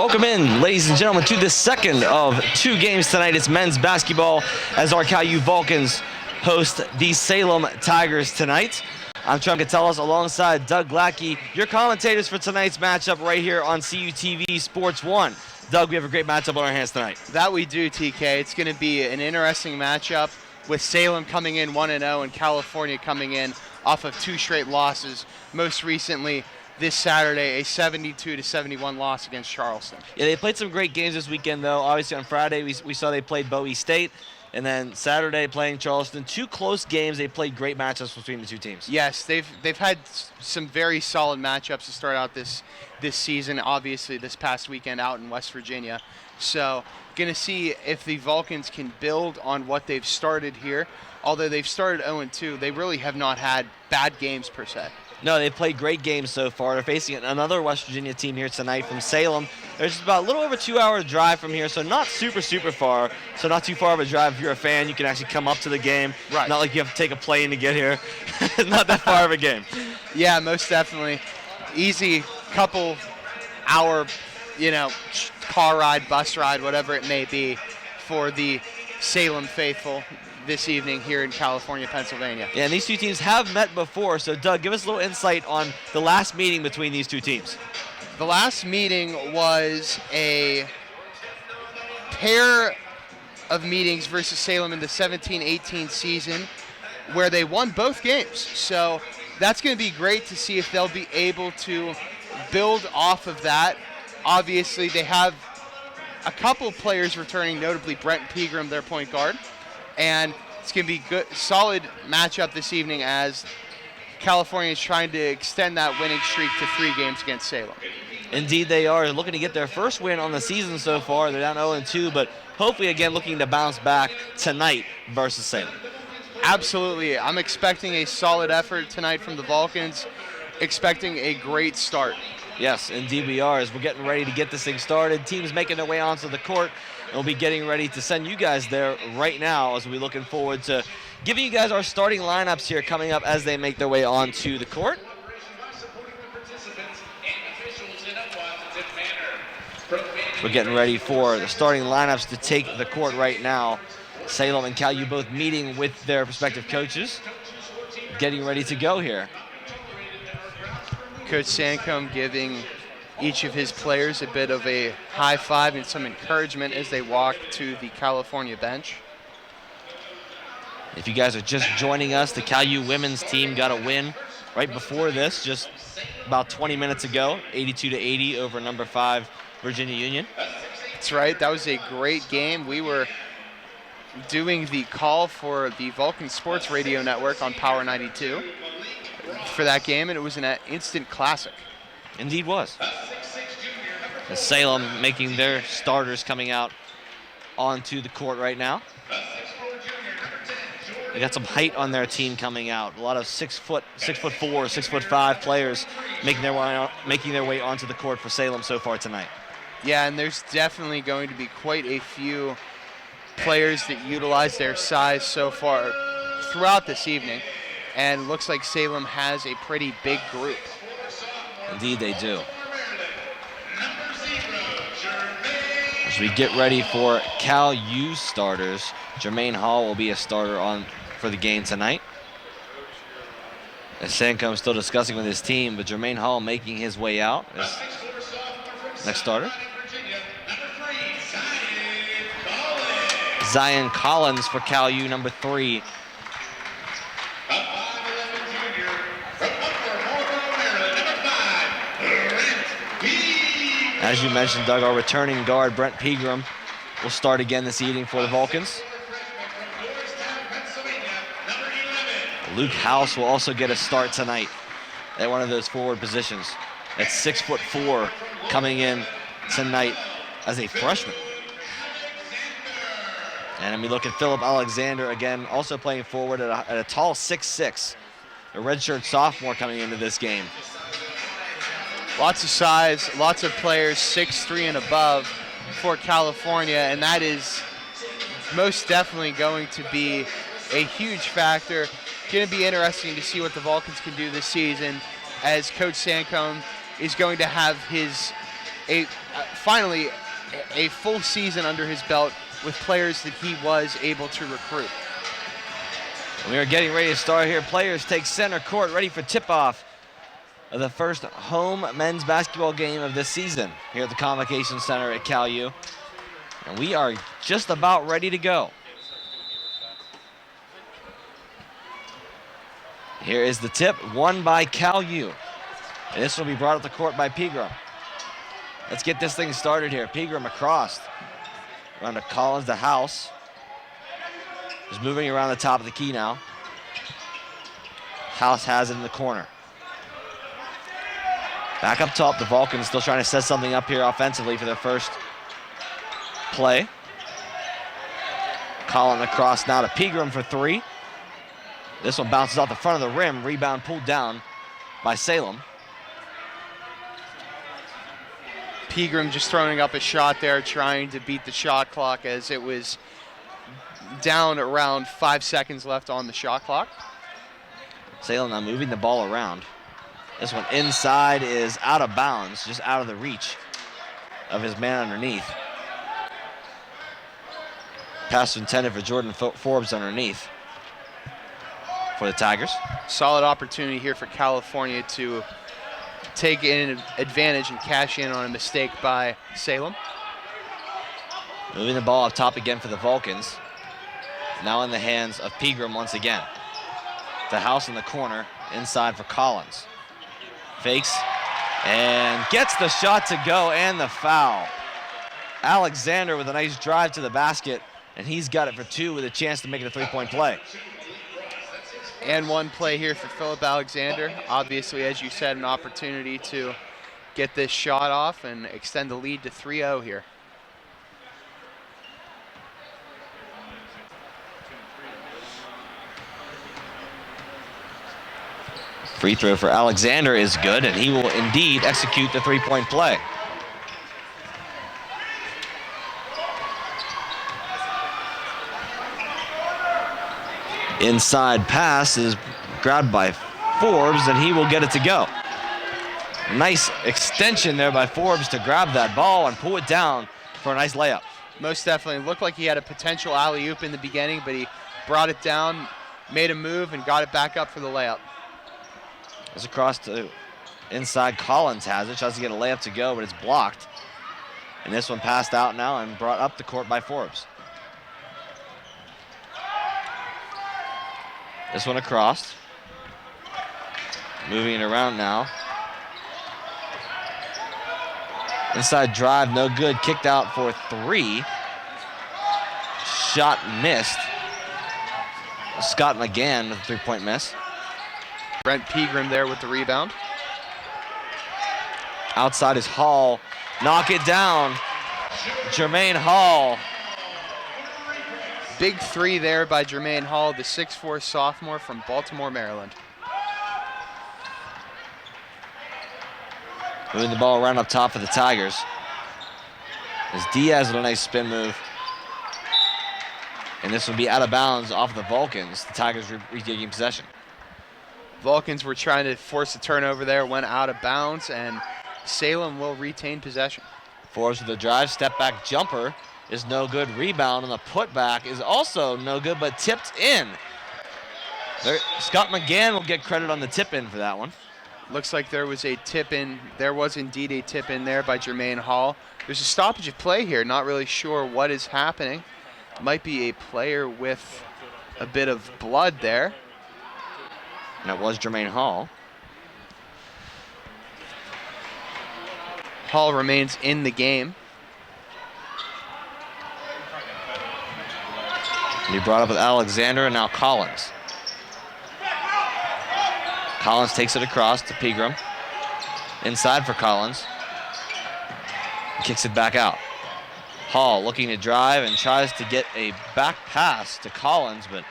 Welcome in, ladies and gentlemen, to the second of two games tonight. It's men's basketball as our Cal U Vulcans host the Salem Tigers tonight. I'm Chuck Catellis alongside Doug Glackey, your commentators for tonight's matchup right here on CUTV Sports 1. Doug, we have a great matchup on our hands tonight. That we do, TK. It's going to be an interesting matchup with Salem coming in 1-0 and California coming in off of two straight losses. Most recently, this Saturday, a 72-71 loss against Charleston. Yeah, they played some great games this weekend, though. Obviously, on Friday, we saw they played Bowie State. And then Saturday playing Charleston. Two close games. They played great matchups between the two teams. Yes, they've had some very solid matchups to start out this season. Obviously, this past weekend out in West Virginia. So, going to see if the Vulcans can build on what they've started here. Although they've started 0-2, they really have not had bad games per se. No, they've played great games so far. They're facing another West Virginia team here tonight from Salem. There's just about a little over 2 hour drive from here, so not super far. So not too far of a drive. If you're a fan, you can actually come up to the game. Right. Not like you have to take a plane to get here. Not that far of a game. Yeah, most definitely. Easy couple hour, car ride, bus ride, whatever it may be for the Salem faithful this evening here in California, Pennsylvania. Yeah, and these two teams have met before. So, Doug, give us a little insight on the last meeting between these two teams. The last meeting was a pair of meetings versus Salem in the 17-18 season where they won both games. So that's going to be great to see if they'll be able to build off of that. Obviously, they have a couple players returning, notably Brent Pegram, their point guard. And it's going to be good, solid matchup this evening as California is trying to extend that winning streak to 3 games against Salem. Indeed they are. They're looking to get their first win on the season so far. They're down 0-2, but hopefully, again, looking to bounce back tonight versus Salem. Absolutely. I'm expecting a solid effort tonight from the Vulcans, expecting a great start. Yes, indeed we are, as we're getting ready to get this thing started. Teams making their way onto the court, and we'll be getting ready to send you guys there right now as we're looking forward to giving you guys our starting lineups here coming up as they make their way onto the court. We're getting ready for the starting lineups to take the court right now. Salem and Cal U both meeting with their respective coaches, getting ready to go here. Coach Sancombe giving each of his players a bit of a high five and some encouragement as they walk to the California bench. If you guys are just joining us, the Cal U women's team got a win right before this, just about 20 minutes ago, 82-80 over number 5 Virginia Union. That's right. That was a great game. We were doing the call for the Vulcan Sports Radio Network on Power 92 for that game, and it was an instant classic. Indeed was. As Salem making their starters coming out onto the court right now. They got some height on their team coming out. A lot of 6'4", 6'5" players making their way onto the court for Salem so far tonight. Yeah, and there's definitely going to be quite a few players that utilize their size so far throughout this evening. And looks like Salem has a pretty big group. Indeed they do. As we get ready for Cal U starters, Jermaine Hall will be a starter for the game tonight. As Sancombe still discussing with his team, but Jermaine Hall making his way out as next starter. Zion Collins for Cal U, number 3. As you mentioned, Doug, our returning guard, Brent Pegram, will start again this evening for the Vulcans. Luke House will also get a start tonight at one of those forward positions. At 6'4", coming in tonight as a freshman. And we look at Philip Alexander again, also playing forward at a tall 6'6", a redshirt sophomore coming into this game. Lots of size, lots of players 6'3" and above for California, and that is most definitely going to be a huge factor. Going to be interesting to see what the Vulcans can do this season, as Coach Sancombe is going to have his finally a full season under his belt with players that he was able to recruit. We are getting ready to start here. Players take center court, ready for tip-off of the first home men's basketball game of this season here at the Convocation Center at Cal U. And we are just about ready to go. Here is the tip, won by Cal U. And this will be brought up the court by Pegram. Let's get this thing started here. Pegram across. Around to Collins, the house. Just moving around the top of the key now. House has it in the corner. Back up top, the Vulcans still trying to set something up here offensively for their first play. Collins across now to Pegram for three. This one bounces off the front of the rim. Rebound pulled down by Salem. Pegram just throwing up a shot there, trying to beat the shot clock as it was down around 5 seconds left on the shot clock. Salem now moving the ball around. This one inside is out of bounds, just out of the reach of his man underneath. Pass intended for Jordan Forbes underneath for the Tigers. Solid opportunity here for California to take an advantage and cash in on a mistake by Salem. Moving the ball up top again for the Vulcans. Now in the hands of Pegram once again. The house in the corner, inside for Collins. Fakes and gets the shot to go and the foul. Alexander with a nice drive to the basket, and he's got it for two with a chance to make it a three-point play. And one play here for Philip Alexander. Obviously, as you said, an opportunity to get this shot off and extend the lead to 3-0 here. Free throw for Alexander is good, and he will indeed execute the three-point play. Inside pass is grabbed by Forbes, and he will get it to go. Nice extension there by Forbes to grab that ball and pull it down for a nice layup. Most definitely. Looked like he had a potential alley-oop in the beginning, but he brought it down, made a move, and got it back up for the layup. It's across to inside. Collins has it. Tries to get a layup to go, but it's blocked. And this one passed out now and brought up the court by Forbes. This one across. Moving it around now. Inside drive, no good. Kicked out for three. Shot missed. Scott McGann with a three-point miss. Brent Pegram there with the rebound. Outside is Hall. Knock it down. Jermaine Hall. Big three there by Jermaine Hall, the 6'4" sophomore from Baltimore, Maryland. Moving the ball around up top for the Tigers. As Diaz with a nice spin move. And this will be out of bounds off the Vulcans. The Tigers regaining possession. Vulcans were trying to force a turnover there, went out of bounds, and Salem will retain possession. Forbes with the drive, step back jumper is no good. Rebound on the putback is also no good, but tipped in. Scott McGann will get credit on the tip in for that one. Looks like there was a tip in. There was indeed a tip in there by Jermaine Hall. There's a stoppage of play here. Not really sure what is happening. Might be a player with a bit of blood there. And it was Jermaine Hall. Hall remains in the game. And he brought up with Alexander and now Collins. Collins takes it across to Pegram. Inside for Collins. Kicks it back out. Hall looking to drive and tries to get a back pass to Collins, but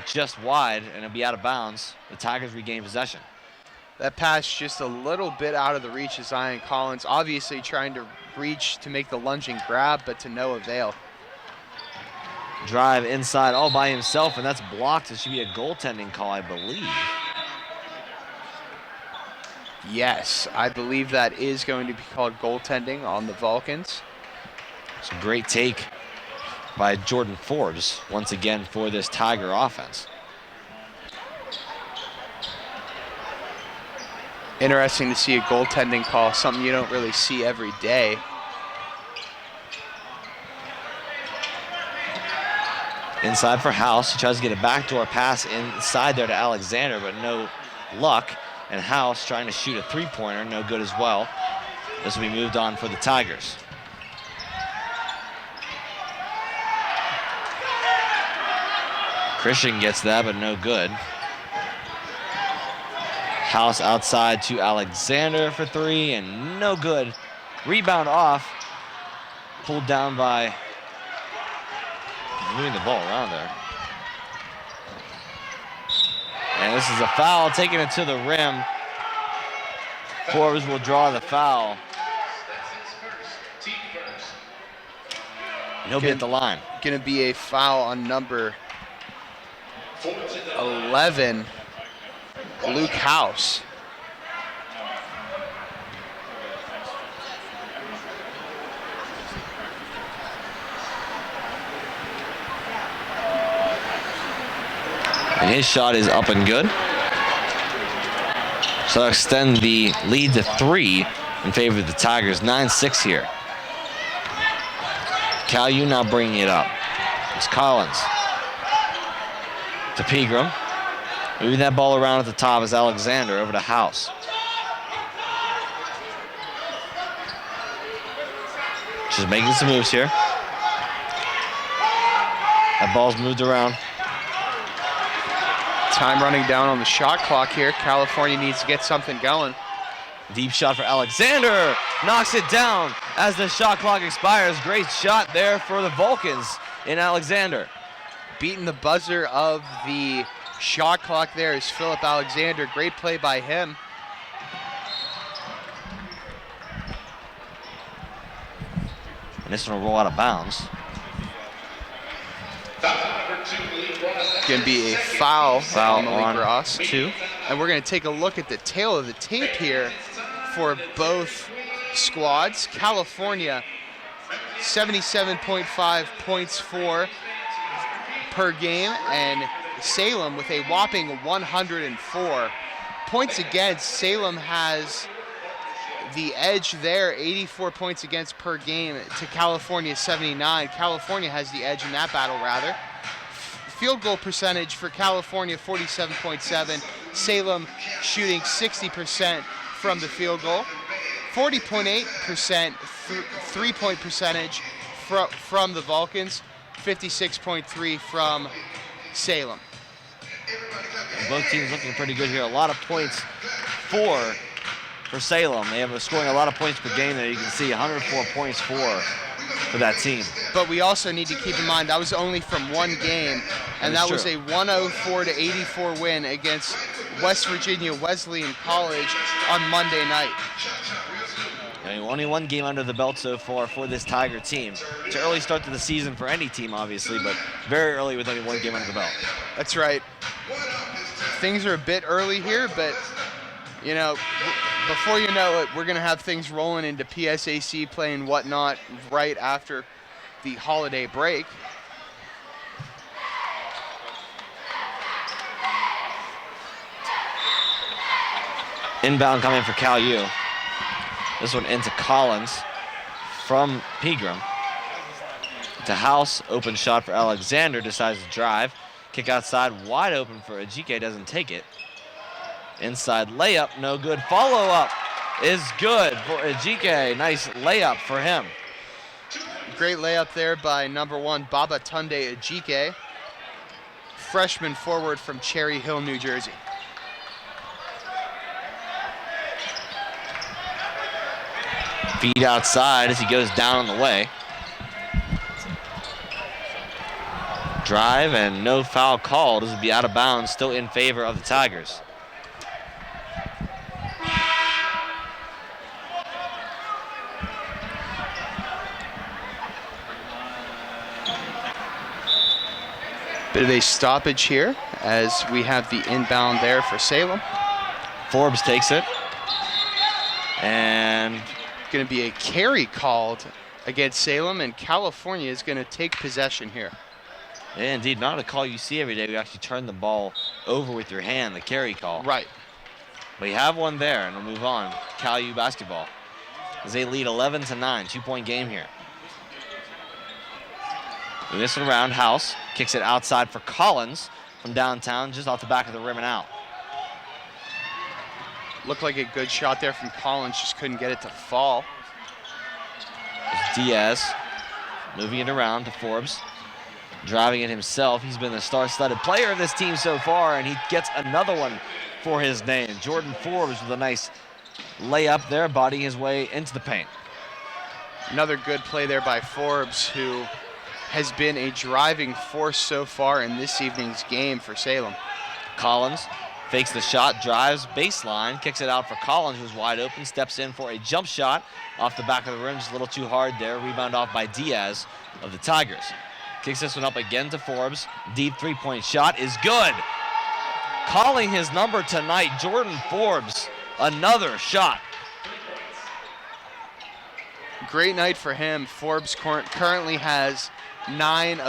just wide, and it'll be out of bounds. The Tigers regain possession. That pass just a little bit out of the reach of Zion Collins. Obviously trying to reach to make the lunging grab, but to no avail. Drive inside all by himself, and that's blocked. It should be a goaltending call, I believe. Yes, I believe that is going to be called goaltending on the Vulcans. It's a great take by Jordan Forbes once again for this Tiger offense. Interesting to see a goaltending call, something you don't really see every day. Inside for House. He tries to get a backdoor pass inside there to Alexander, but no luck. And House trying to shoot a three-pointer, no good as well. This will be moved on for the Tigers. Christian gets that, but no good. House outside to Alexander for three, and no good. Rebound off. Pulled down by moving the ball around there. And this is a foul, taking it to the rim. Forbes will draw the foul. And he'll be at the line. Going to be a foul on number 11, Luke House. And his shot is up and good. So they'll extend the lead to 3 in favor of the Tigers. 9-6 here. Caillou now bringing it up. It's Collins to Pegram. Moving that ball around at the top is Alexander over to House. Just making some moves here. That ball's moved around. Time running down on the shot clock here. California needs to get something going. Deep shot for Alexander. Knocks it down as the shot clock expires. Great shot there for the Vulcans in Alexander. Beating the buzzer of the shot clock there is Philip Alexander. Great play by him. And this one will roll out of bounds. Going to be a foul on Malik Ross. 2. And we're going to take a look at the tail of the tape here for both squads. California, 77.5 points per game, and Salem with a whopping 104 points against. Salem has the edge there, 84 points against per game to California 79. California has the edge in that battle, rather. Field goal percentage for California, 47.7. Salem shooting 60% from the field goal. 40.8% three-point percentage from the Vulcans. 56.3 from Salem. Both teams looking pretty good here. A lot of points for Salem. They have scoring a lot of points per game there. You can see 104 points for that team. But we also need to keep in mind that was only from one game, and that was a 104-84 win against West Virginia Wesleyan College on Monday night. Only one game under the belt so far for this Tiger team. It's an early start to the season for any team, obviously, but very early with only one game under the belt. That's right. Things are a bit early here, but, you know, before you know it, we're going to have things rolling into PSAC play and whatnot right after the holiday break. Inbound coming for Caillou. This one into Collins from Pegram. To House, open shot for Alexander, decides to drive. Kick outside, wide open for Ajike, doesn't take it. Inside layup, no good. Follow-up is good for Ajike. Nice layup for him. Great layup there by number 1, Baba Tunde Ajike, freshman forward from Cherry Hill, New Jersey. Feed outside as he goes down on the way. Drive and no foul called. This will be out of bounds, still in favor of the Tigers. Bit of a stoppage here as we have the inbound there for Salem. Forbes takes it. And going to be a carry called against Salem, and California is going to take possession here. yeah, indeed, not a call you see every day. You actually turn the ball over with your hand, the carry call. Right. We have one there, and we'll move on. Cal U basketball as they lead 11-9, 2-point game here. Moving this one around, House kicks it outside for Collins from downtown, just off the back of the rim and out. Looked like a good shot there from Collins, just couldn't get it to fall. Diaz moving it around to Forbes, driving it himself. He's been the star-studded player of this team so far, and he gets another one for his name. Jordan Forbes with a nice layup there, bodying his way into the paint. Another good play there by Forbes, who has been a driving force so far in this evening's game for Salem. Collins fakes the shot, drives baseline, kicks it out for Collins, who's wide open, steps in for a jump shot off the back of the rim, just a little too hard there. Rebound off by Diaz of the Tigers. Kicks this one up again to Forbes. Deep three-point shot is good. Calling his number tonight, Jordan Forbes, another shot. Great night for him. Forbes currently has 12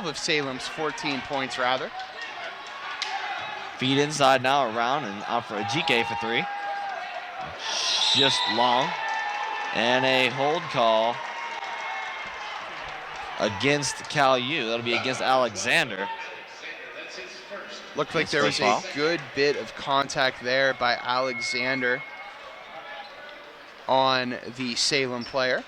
of Salem's 14 points, rather. Feed inside now, around and out for a GK for three. Just long. And a hold call against Cal U. That'll be against Alexander. Looked like there was a good bit of contact there by Alexander on the Salem player.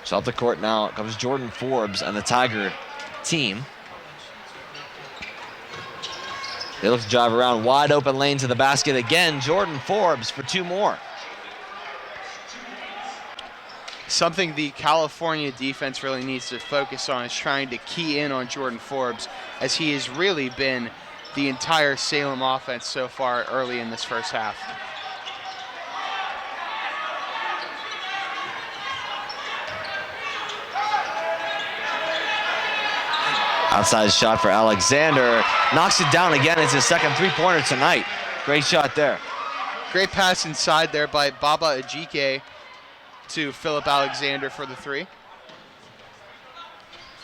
So off the court now comes Jordan Forbes and the Tiger team. They look to drive around, wide open lane to the basket again. Jordan Forbes for two more. Something the California defense really needs to focus on is trying to key in on Jordan Forbes, as he has really been the entire Salem offense so far early in this first half. Outside shot for Alexander. Knocks it down again. It's his second three-pointer tonight. Great shot there. Great pass inside there by Baba Ajike to Philip Alexander for the three.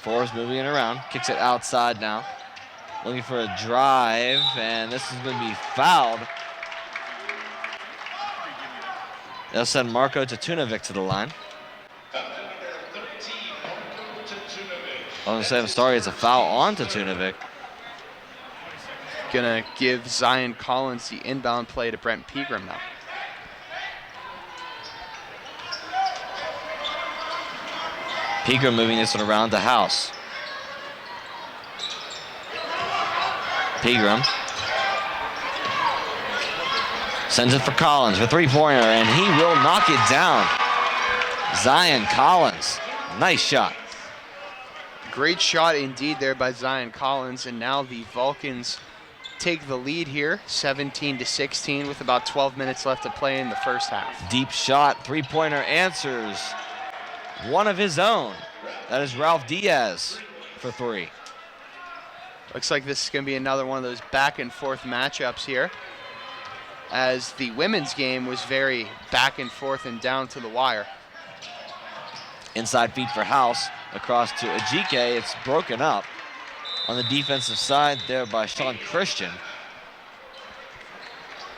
Forbes moving it around. Kicks it outside now. Looking for a drive, and this is going to be fouled. They'll send Marko Tatunovic to the line. I'm sorry, it's a foul on Tatunovic. Gonna give Zion Collins the inbound play to Brent Pegram now. Pegram moving this one around to House. Pegram sends it for Collins for three-pointer, and he will knock it down. Zion Collins, nice shot. Great shot indeed there by Zion Collins, and now the Vulcans take the lead here, 17-16, with about 12 minutes left to play in the first half. Deep shot, three-pointer answers. One of his own. That is Ralph Diaz for three. Looks like this is going to be another one of those back and forth matchups here, as the women's game was very back and forth and down to the wire. Inside feed for House, across to Ajike. It's broken up on the defensive side there by Sean Christian.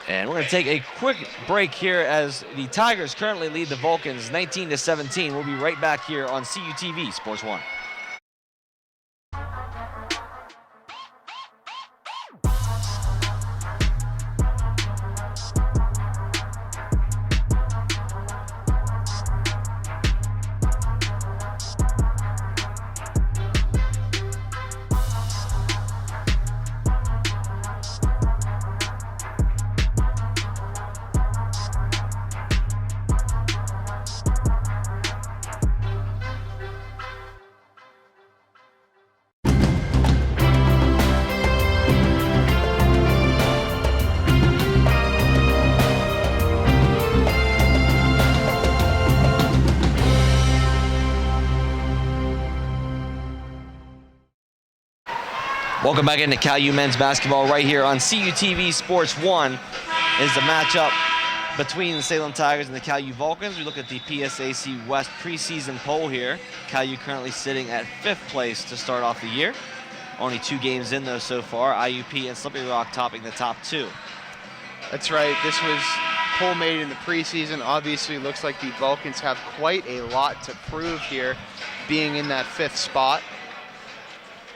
And we're going to take a quick break here as the Tigers currently lead the Vulcans 19-17. We'll be right back here on CUTV Sports 1. Welcome back into Cal U men's basketball right here on CUTV Sports 1 is the matchup between the Salem Tigers and the Cal U Vulcans. We look at the PSAC West preseason poll here. Cal U currently sitting at 5th place to start off the year. Only 2 games in though so far. IUP and Slippery Rock topping the top 2. That's right. This was poll made in the preseason. Obviously looks like the Vulcans have quite a lot to prove here, being in that 5th spot.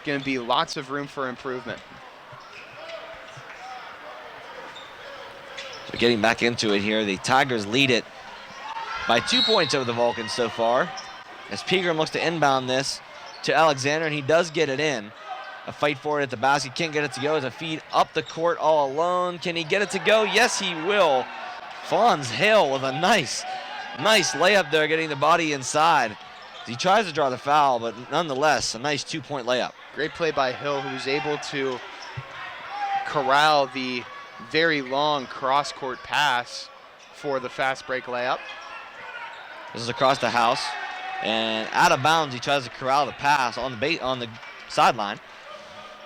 Going to be lots of room for improvement. So getting back into it here, the Tigers lead it by 2 points over the Vulcans so far. As Pegram looks to inbound this to Alexander, and he does get it in. A fight for it at the basket, can't get it to go. It's a feed up the court all alone. Can he get it to go? Yes, he will. Fonz Hale with a nice layup there, getting the body inside. He tries to draw the foul, but nonetheless, a nice 2-point layup. Great play by Hill, who was able to corral the very long cross-court pass for the fast break layup. This is across the house, and out of bounds, he tries to corral the pass on the sideline,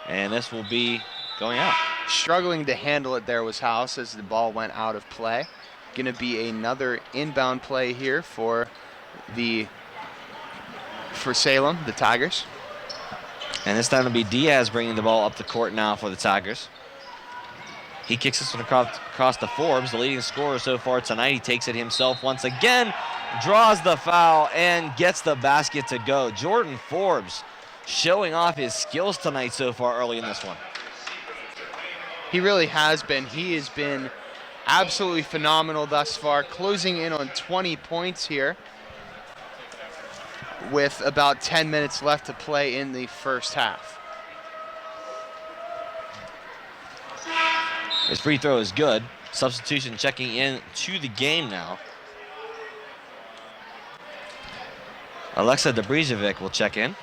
and this will be going out. Struggling to handle it there was House as the ball went out of play. Going to be another inbound play here for Salem, the Tigers. And this time it'll be Diaz bringing the ball up the court now for the Tigers. He kicks this one across to Forbes, the leading scorer so far tonight. He takes it himself once again, draws the foul, and gets the basket to go. Jordan Forbes showing off his skills tonight so far early in this one. He really has been. He has been absolutely phenomenal thus far, closing in on 20 points here with about 10 minutes left to play in the first half. His free throw is good. Substitution checking in to the game now. Alexa Dobrijevic will check in.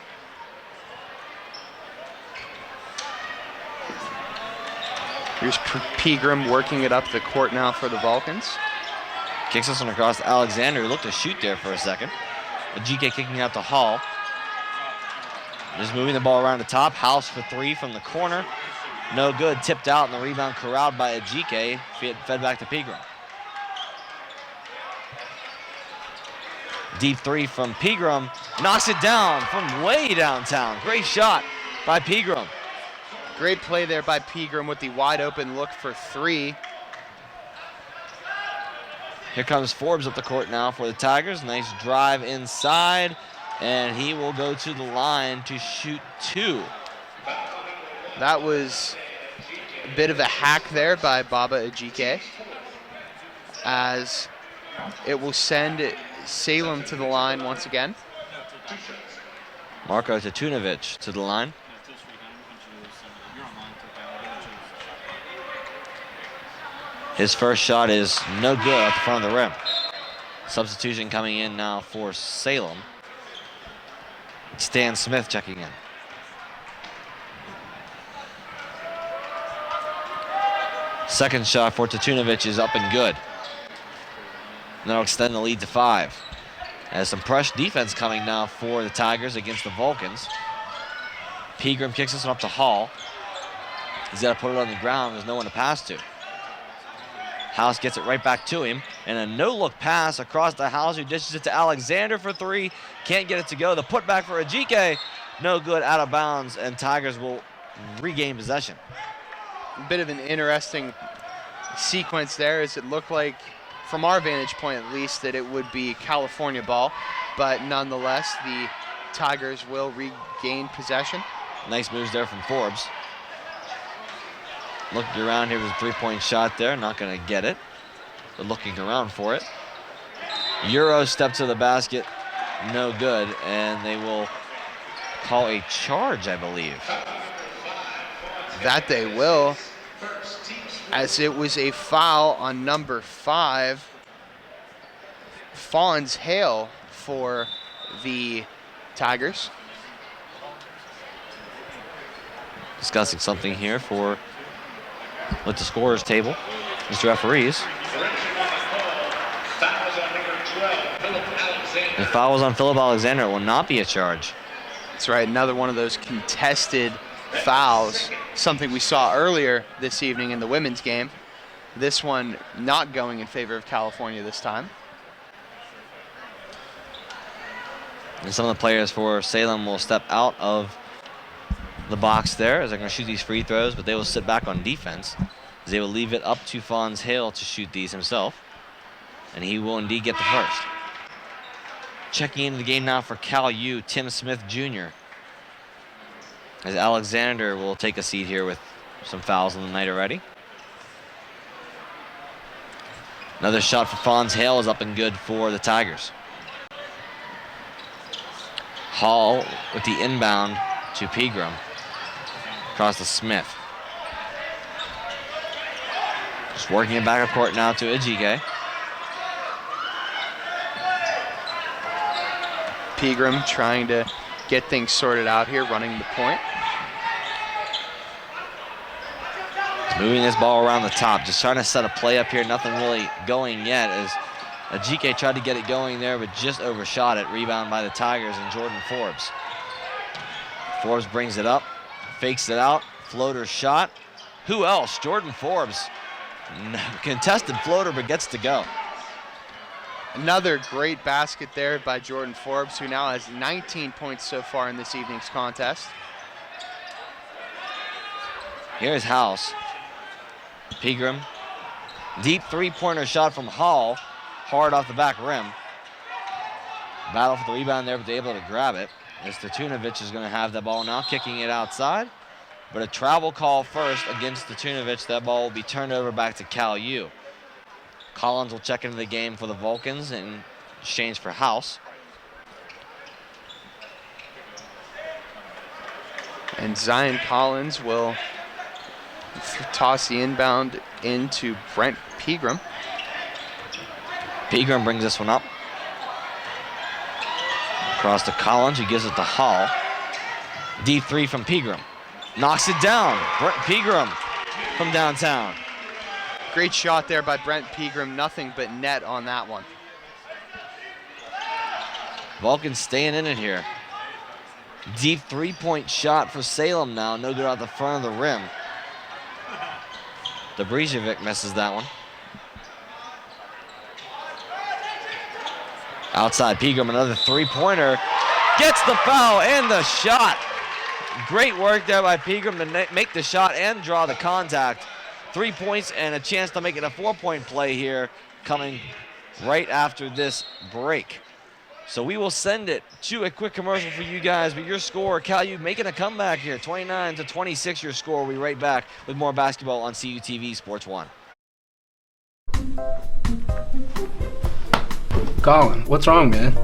Here's Pegram working it up the court now for the Vulcans. Kicks this one across to Alexander, who looked to shoot there for a second. GK kicking out to Hall. Just moving the ball around the top. House for 3 from the corner. No good. Tipped out, and the rebound corralled by Ajike. Fed back to Pegram. Deep 3 from Pegram. Knocks it down from way downtown. Great shot by Pegram. Great play there by Pegram with the wide open look for 3. Here comes Forbes up the court now for the Tigers. Nice drive inside, and he will go to the line to shoot 2. That was a bit of a hack there by Baba Ajike, as it will send Salem to the line once again. Marko Tatunovic to the line. His first shot is no good at the front of the rim. Substitution coming in now for Salem. Stan Smith checking in. Second shot for Tatunovic is up and good. And that'll extend the lead to 5. As some press defense coming now for the Tigers against the Vulcans. Pegram kicks this one up to Hall. He's got to put it on the ground. There's no one to pass to. House gets it right back to him, and a no-look pass across the House, who dishes it to Alexander for 3. Can't get it to go. The putback for Ajike, no good, out of bounds, and Tigers will regain possession. A bit of an interesting sequence there, as it looked like, from our vantage point at least, that it would be California ball, but nonetheless, the Tigers will regain possession. Nice moves there from Forbes. Looking around here with a 3-point shot there. Not going to get it, but looking around for it. Euro step to the basket. No good, and they will call a charge, I believe. That they will, as it was a foul on number 5. Fonz Hale for the Tigers. Discussing something here with the scorer's table, Mr. Referees. The foul was on Philip Alexander. It will not be a charge. That's right, another one of those contested fouls, something we saw earlier this evening in the women's game. This one not going in favor of California this time. And some of the players for Salem will step out of the box there as they're going to shoot these free throws, but they will sit back on defense as they will leave it up to Fonz Hale to shoot these himself. And he will indeed get the first. Checking into the game now for Cal U, Tim Smith Jr. As Alexander will take a seat here with some fouls on the night already. Another shot for Fonz Hale is up and good for the Tigers. Hall with the inbound to Pegram. Across to Smith. Just working it back up court now to Ejike. Pegram trying to get things sorted out here, running the point. He's moving this ball around the top, just trying to set a play up here. Nothing really going yet as Ejike tried to get it going there, but just overshot it. Rebound by the Tigers and Jordan Forbes. Forbes brings it up, fakes it out, floater shot. Who else? Jordan Forbes. Contested floater, but gets to go. Another great basket there by Jordan Forbes, who now has 19 points so far in this evening's contest. Here's House. Pegram. Deep three-pointer shot from Hall. Hard off the back rim. Battle for the rebound there, but they're able to grab it. As Statunovic is going to have the ball now, kicking it outside. But a travel call first against Statunovic. That ball will be turned over back to Cal U. Collins will check into the game for the Vulcans in exchange for House. And Zion Collins will toss the inbound into Brent Pegram. Pegram brings this one up. Across to Collins, he gives it to Hall. Deep three from Pegram. Knocks it down. Brent Pegram from downtown. Great shot there by Brent Pegram. Nothing but net on that one. Vulcan staying in it here. Deep three-point shot for Salem now. No good out the front of the rim. Dobrijevic misses that one. Outside Pegram, another three-pointer. Gets the foul and the shot. Great work there by Pegram to make the shot and draw the contact. 3 points and a chance to make it a 4-point play here coming right after this break. So we will send it to a quick commercial for you guys, but your score, Cal U making a comeback here, 29-26 your score. We'll be right back with more basketball on CUTV Sports 1. Colin, what's wrong, man?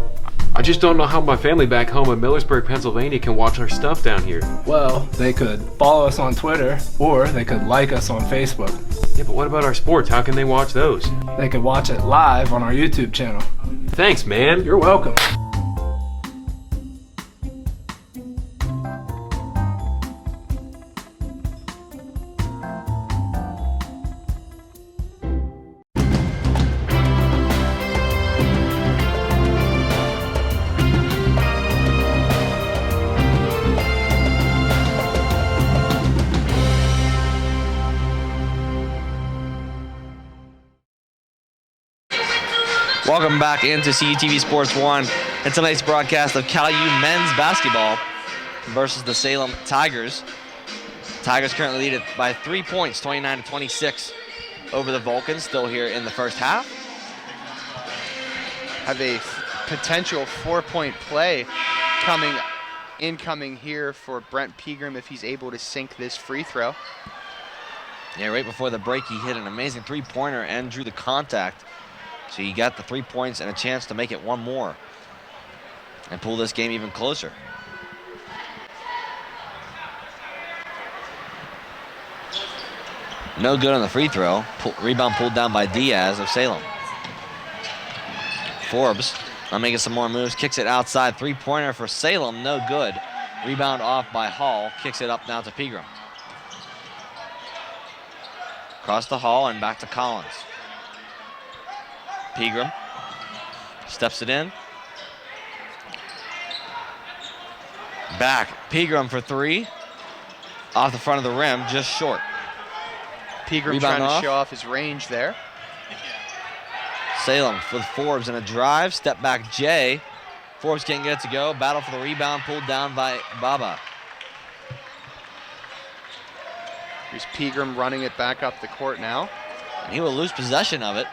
I just don't know how my family back home in Millersburg, Pennsylvania can watch our stuff down here. Well, they could follow us on Twitter, or they could like us on Facebook. Yeah, but what about our sports? How can they watch those? They could watch it live on our YouTube channel. Thanks, man. You're welcome. Welcome back into CUTV Sports 1 and tonight's broadcast of Cal U men's basketball versus the Salem Tigers. Tigers currently lead it by 3 points, 29-26 over the Vulcans, still here in the first half. Have a potential 4-point play incoming here for Brent Pegram if he's able to sink this free throw. Yeah, right before the break, he hit an amazing three-pointer and drew the contact. So he got the 3 points and a chance to make it one more and pull this game even closer. No good on the free throw. Rebound pulled down by Diaz of Salem. Forbes now making some more moves. Kicks it outside. Three-pointer for Salem. No good. Rebound off by Hall. Kicks it up now to Pegram. Across the Hall and back to Collins. Pegram steps it in. Back. Pegram for three. off the front of the rim, just short. Pegram Rebound trying off. to show off his range there. Salem with Forbes in a drive. Step back Jay. Forbes can't get it to go. Battle for the rebound, pulled down by Baba. Here's Pegram running it back up the court now. And he will lose possession of it.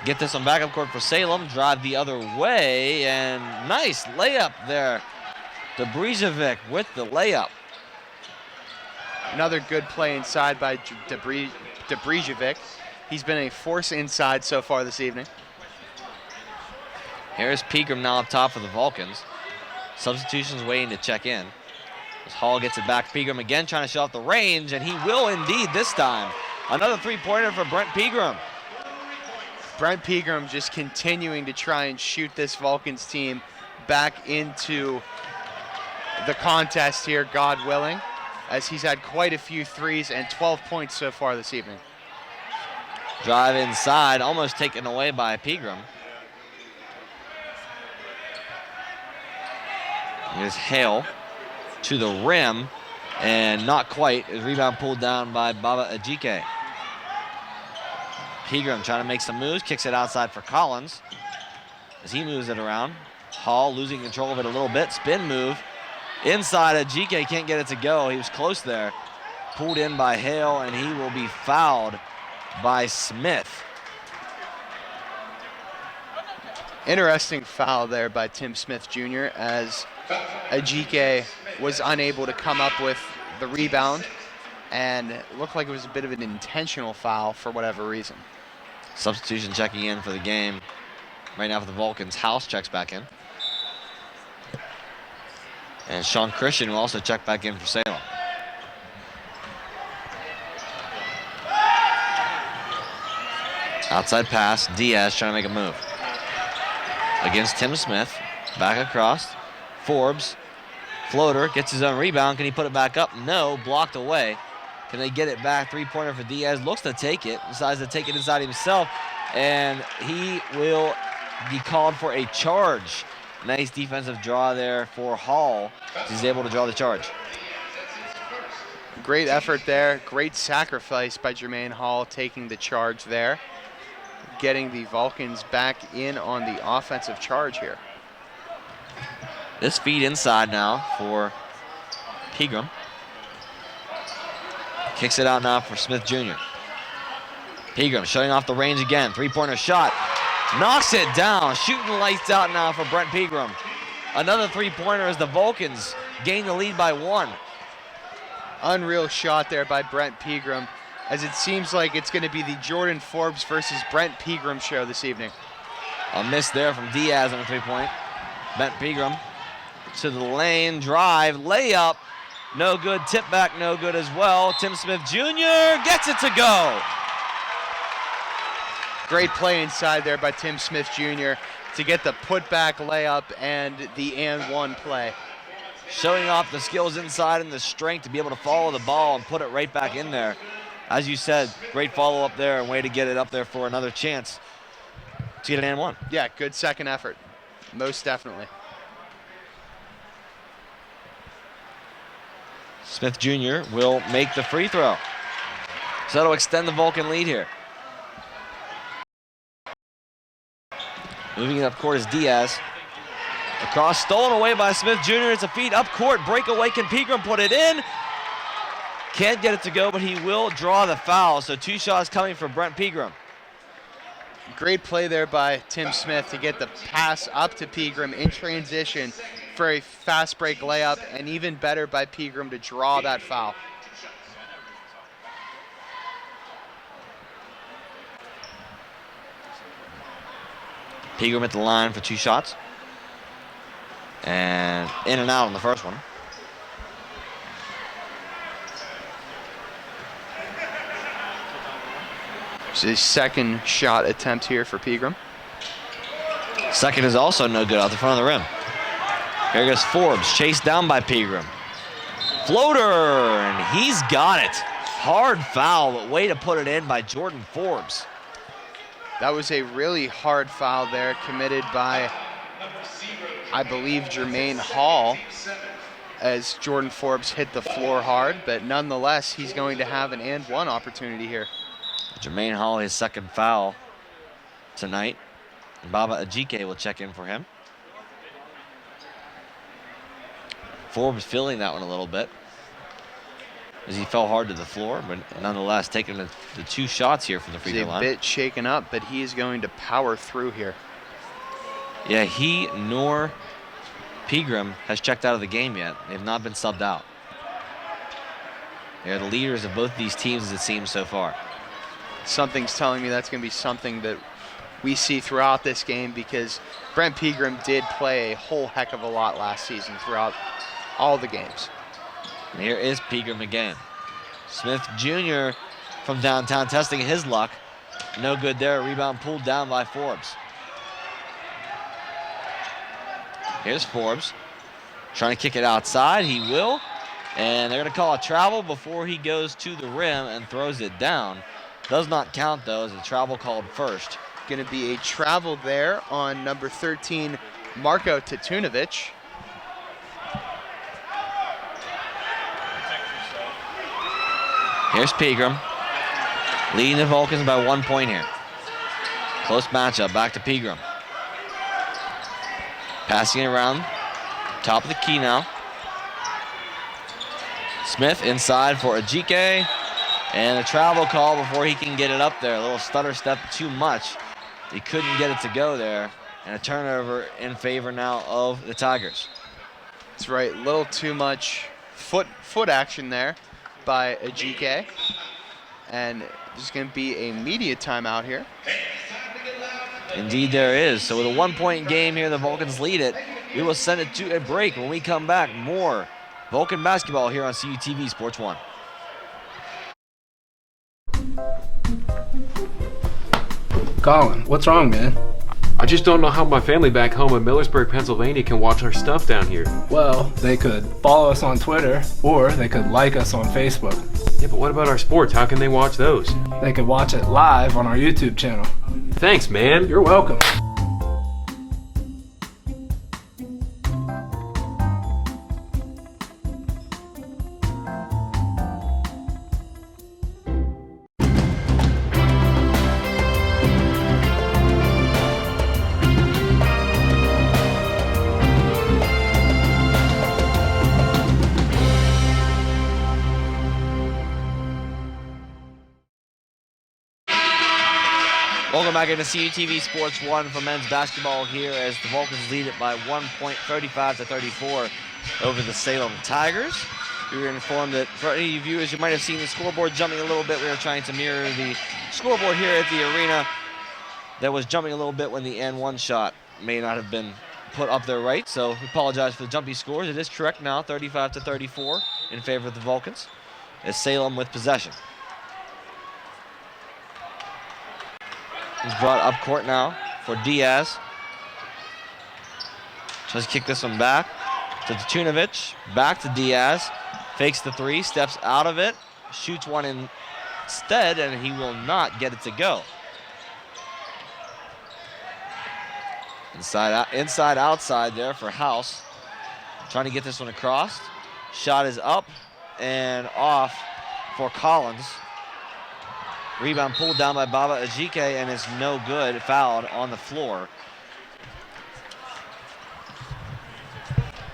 Get this on backup court for Salem. Drive the other way, and nice layup there. Debrijevic with the layup. Another good play inside by Debrijevic. He's been a force inside so far this evening. Here's Pegram now up top for the Vulcans. Substitutions waiting to check in. As Hall gets it back, Pegram again trying to show off the range, and he will indeed this time. Another three-pointer for Brent Pegram. Brent Pegram just continuing to try and shoot this Vulcans team back into the contest here, God willing, as he's had quite a few threes and 12 points so far this evening. Drive inside, almost taken away by Pegram. Here's Hale to the rim, and not quite. His rebound pulled down by Baba Ajike. Pegram trying to make some moves, kicks it outside for Collins as he moves it around. Hall losing control of it a little bit. Spin move inside. Ajike can't get it to go. He was close there. Pulled in by Hale, and he will be fouled by Smith. Interesting foul there by Tim Smith Jr. as Ajike was unable to come up with the rebound, and it looked like it was a bit of an intentional foul for whatever reason. Substitution checking in for the game right now for the Vulcans. House checks back in. And Sean Christian will also check back in for Salem. Outside pass, Diaz trying to make a move. Against Tim Smith, back across. Forbes, floater, gets his own rebound. Can he put it back up? No, blocked away. Can they get it back? Three-pointer for Diaz, looks to take it, decides to take it inside himself, and he will be called for a charge. Nice defensive draw there for Hall. He's able to draw the charge. Great effort there, great sacrifice by Jermaine Hall taking the charge there, getting the Vulcans back in on the offensive charge here. This feed inside now for Pegram. Kicks it out now for Smith Jr. Pegram shutting off the range again. Three-pointer shot. Knocks it down. Shooting lights out now for Brent Pegram. Another three-pointer as the Vulcans gain the lead by 1. Unreal shot there by Brent Pegram, as it seems like it's going to be the Jordan Forbes versus Brent Pegram show this evening. A miss there from Diaz on a three-point. Brent Pegram to the lane, drive, layup. No good, tip back, no good as well. Tim Smith Jr. gets it to go. Great play inside there by Tim Smith Jr. to get the putback layup and the and one play. Showing off the skills inside and the strength to be able to follow the ball and put it right back in there. As you said, great follow-up there and way to get it up there for another chance to get an and one. Yeah, good second effort, most definitely. Smith Jr. will make the free throw. So that'll extend the Vulcan lead here. Moving it up court is Diaz. Across, stolen away by Smith Jr. It's a feed up court. Breakaway. Can Pegram put it in? Can't get it to go, but he will draw the foul. So 2 shots coming for Brent Pegram. Great play there by Tim Smith to get the pass up to Pegram in transition for a fast break layup, and even better by Pegram to draw that foul. Pegram at the line for 2 shots. And in and out on the first one. It's a second shot attempt here for Pegram. Second is also no good out the front of the rim. Here goes Forbes, chased down by Pegram. Floater, and he's got it. Hard foul, but way to put it in by Jordan Forbes. That was a really hard foul there, committed by, I believe, Jermaine Hall. as Jordan Forbes hit the floor hard, but nonetheless, he's going to have an and one opportunity here. Jermaine Hall, his second foul tonight. And Baba Ajike will check in for him. Forbes feeling that one a little bit as he fell hard to the floor, but nonetheless taking the 2 shots here from the free throw line. He's a bit shaken up, but he is going to power through here. Yeah, he nor Pegram has checked out of the game yet. They've not been subbed out. They're the leaders of both these teams as it seems so far. Something's telling me that's going to be something that we see throughout this game, because Brent Pegram did play a whole heck of a lot last season throughout all the games. And here is Pegram again. Smith Jr. from downtown testing his luck. No good there. Rebound pulled down by Forbes. Here's Forbes trying to kick it outside. He will. And they're going to call a travel before he goes to the rim and throws it down. Does not count, though, as a travel called first. Going to be a travel there on number 13, Marko Tatunovic. Here's Pegram, leading the Vulcans by 1 point here. Close matchup, back to Pegram. Passing it around, top of the key now. Smith inside for Ajike, and a travel call before he can get it up there. A little stutter step too much. He couldn't get it to go there, and a turnover in favor now of the Tigers. That's right, a little too much foot action there by Ajike, and there's going to be a media timeout here. Indeed there is. So with a 1 point game here, the Vulcans lead it. We will send it to a break. When we come back, more Vulcan basketball here on CUTV Sports 1. Colin, what's wrong, man? I just don't know how my family back home in Millersburg, Pennsylvania can watch our stuff down here. Well, they could follow us on Twitter, or they could like us on Facebook. Yeah, but what about our sports? How can they watch those? They could watch it live on our YouTube channel. Thanks, man. You're welcome. Welcome back into CUTV Sports 1 for men's basketball here as the Vulcans lead it by 1 point, 35-34 over the Salem Tigers. We were informed that for any viewers, you might have seen the scoreboard jumping a little bit. We were trying to mirror the scoreboard here at the arena that was jumping a little bit when the N1 shot may not have been put up there right. So we apologize for the jumpy scores. It is correct now, 35-34 in favor of the Vulcans as Salem with possession. He's brought up court now for Diaz. Tries to kick this one back to Tatunovic. Back to Diaz. Fakes the three, steps out of it, shoots one instead, and he will not get it to go. Inside, outside there for House. Trying to get this one across. Shot is up and off for Collins. Rebound pulled down by Baba Ajike and is no good, fouled on the floor.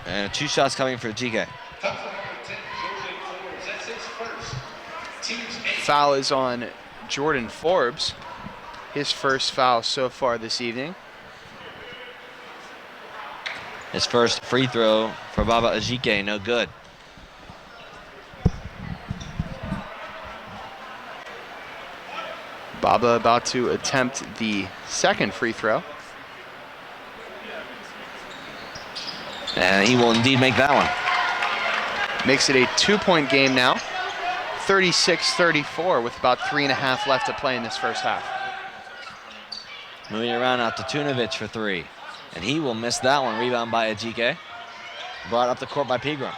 And 2 shots coming for Ajike. Foul is on Jordan Forbes. His first foul so far this evening. His first free throw for Baba Ajike, no good. Baba about to attempt the second free throw. And he will indeed make that one. Makes it a 2-point game now. 36-34 with about 3.5 left to play in this first half. Moving around out to Tatunovic for 3. And he will miss that one. Rebound by Ajike. Brought up the court by Pegram.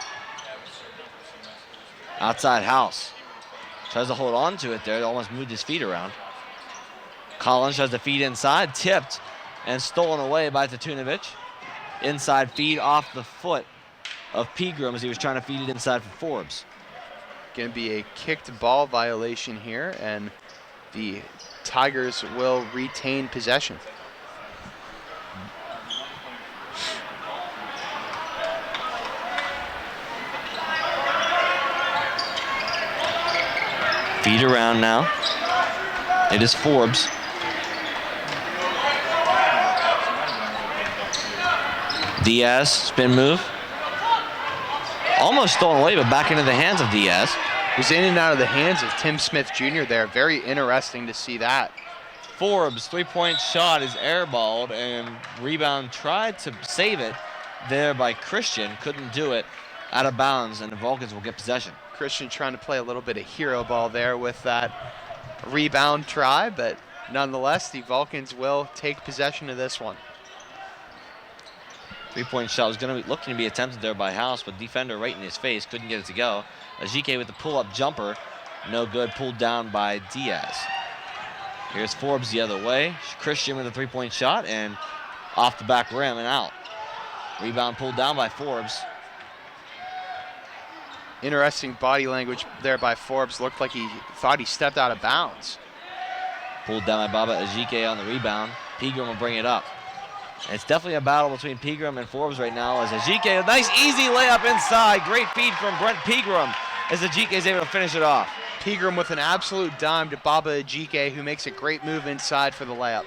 Outside House. Tries to hold on to it there. Almost moved his feet around. Collins tries to feed inside. Tipped and stolen away by Tatunovic. Inside feed off the foot of Pegram as he was trying to feed it inside for Forbes. Going to be a kicked ball violation here, and the Tigers will retain possession. Feed around now. It is Forbes. Diaz, spin move. Almost stolen away, but back into the hands of Diaz. Was in and out of the hands of Tim Smith Jr. there. Very interesting to see that. Forbes' three-point shot is airballed, and rebound tried to save it there by Christian. Couldn't do it. Out of bounds, and the Vulcans will get possession. Christian trying to play a little bit of hero ball there with that rebound try, but nonetheless, the Vulcans will take possession of this one. Three-point shot was looking to be attempted there by House, but defender right in his face, couldn't get it to go. Ajike with the pull-up jumper, no good, pulled down by Diaz. Here's Forbes the other way. Christian with a three-point shot and off the back rim and out. Rebound pulled down by Forbes. Interesting body language there by Forbes. Looked like he thought he stepped out of bounds. Pulled down by Baba Ajike on the rebound. Pegram will bring it up. And it's definitely a battle between Pegram and Forbes right now as Ajike, a nice easy layup inside. Great feed from Brent Pegram as Ajike is able to finish it off. Pegram with an absolute dime to Baba Ajike, who makes a great move inside for the layup.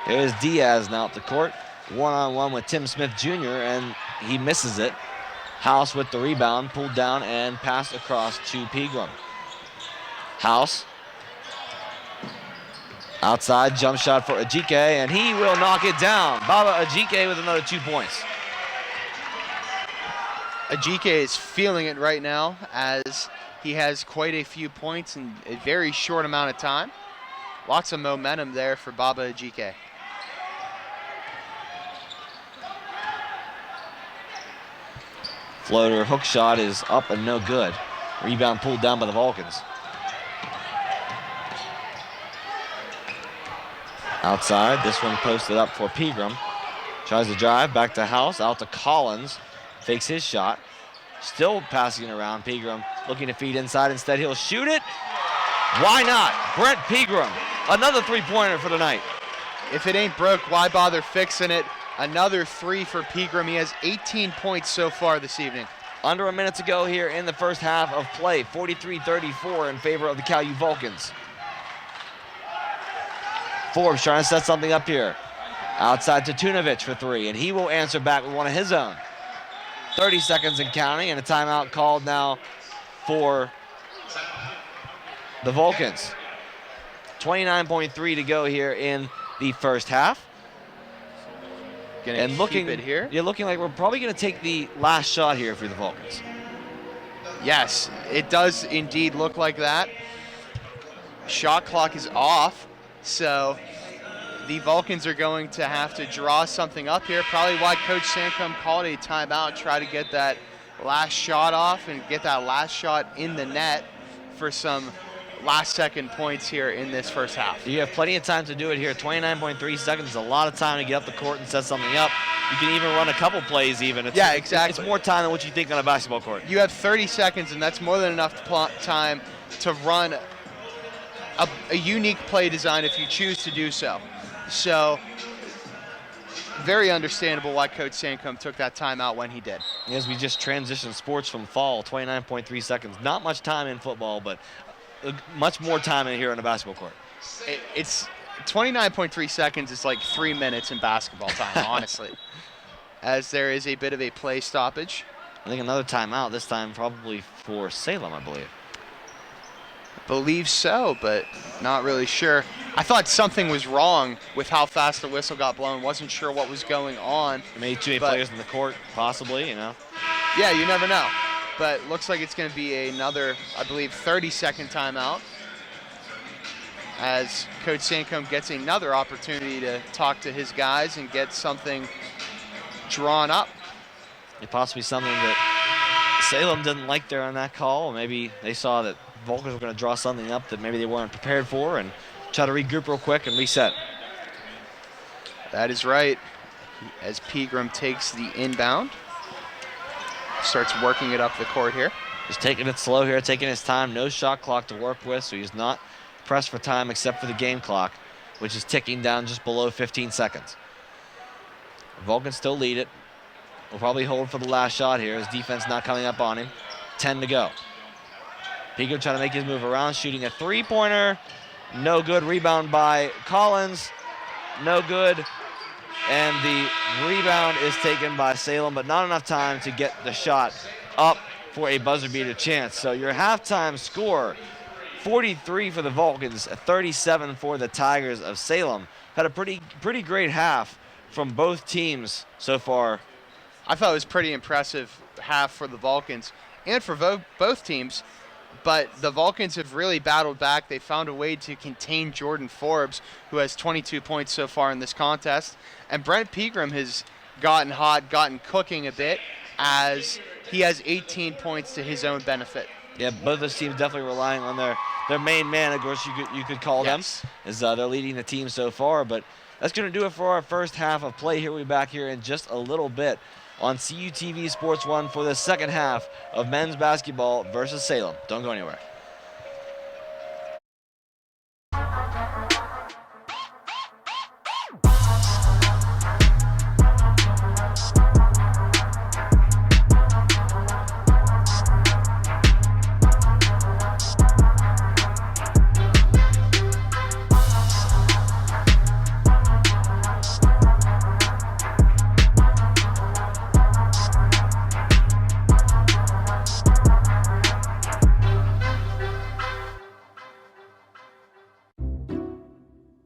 Here's Diaz now up the court. One-on-one with Tim Smith Jr., and he misses it. House with the rebound, pulled down and passed across to Pegram. House. Outside, jump shot for Ajike, and he will knock it down. Baba Ajike with another 2 points. Ajike is feeling it right now as he has quite a few points in a very short amount of time. Lots of momentum there for Baba Ajike. Floater hook shot is up and no good. Rebound pulled down by the Vulcans. Outside, this one posted up for Pegram. Tries to drive, back to House, out to Collins. Fakes his shot. Still passing it around. Pegram looking to feed inside. Instead, he'll shoot it. Why not? Brent Pegram, another three-pointer for the night. If it ain't broke, why bother fixing it? Another three for Pegram. He has 18 points so far this evening. Under a minute to go here in the first half of play. 43-34 in favor of the Cal U Vulcans. Forbes trying to set something up here. Outside to Tunovic for three, and he will answer back with one of his own. 30 seconds and counting, and a timeout called now for the Vulcans. 29.3 to go here in the first half. And looking it here. You're looking like we're probably going to take the last shot here for the Vulcans. Yes, it does indeed look like that. Shot clock is off, so the Vulcans are going to have to draw something up here. Probably why Coach Sancom called a timeout, try to get that last shot off and get that last shot in the net for some last second points here in this first half. You have plenty of time to do it here. 29.3 seconds is a lot of time to get up the court and set something up. You can even run a couple plays even. Yeah, exactly. It's more time than what you think on a basketball court. You have 30 seconds, and that's more than enough time to run a unique play design if you choose to do so. So, very understandable why Coach Sancom took that timeout when he did. As we just transitioned sports from fall, 29.3 seconds. Not much time in football, but much more time in here on a basketball court. It's 29.3 seconds is like 3 minutes in basketball time, honestly, as there is a bit of a play stoppage. I think another timeout, this time probably for Salem, I believe. Believe so, but not really sure. I thought something was wrong with how fast the whistle got blown. Wasn't sure what was going on. Maybe too many players in the court, possibly, you know. Yeah, you never know. But looks like it's going to be another, I believe, 30-second timeout as Coach Sancom gets another opportunity to talk to his guys and get something drawn up. It possibly something that Salem didn't like there on that call. Maybe they saw that Vulcans were going to draw something up that maybe they weren't prepared for and try to regroup real quick and reset. That is right. as Pegram takes the inbound. Starts working it up the court here. Just taking it slow here, taking his time. No shot clock to work with, so he's not pressed for time except for the game clock, which is ticking down just below 15 seconds. Vulcan still lead it. Will probably hold for the last shot here. His defense not coming up on him. 10 to go. Pegram trying to make his move around, shooting a three-pointer. No good. Rebound by Collins. No good. And the rebound is taken by Salem, but not enough time to get the shot up for a buzzer beater chance. So your halftime score, 43 for the Vulcans, 37 for the Tigers of Salem. Had a pretty great half from both teams so far. I thought it was pretty impressive half for the Vulcans and for both teams. But the Vulcans have really battled back. They found a way to contain Jordan Forbes, who has 22 points so far in this contest. And Brent Pegram has gotten hot, gotten cooking a bit, as he has 18 points to his own benefit. Yeah, both those teams definitely relying on their main man, of course you could call them, as they're leading the team so far. But that's going to do it for our first half of play here. We'll be back here in just a little bit on CUTV Sports 1 for the second half of men's basketball versus Salem. Don't go anywhere.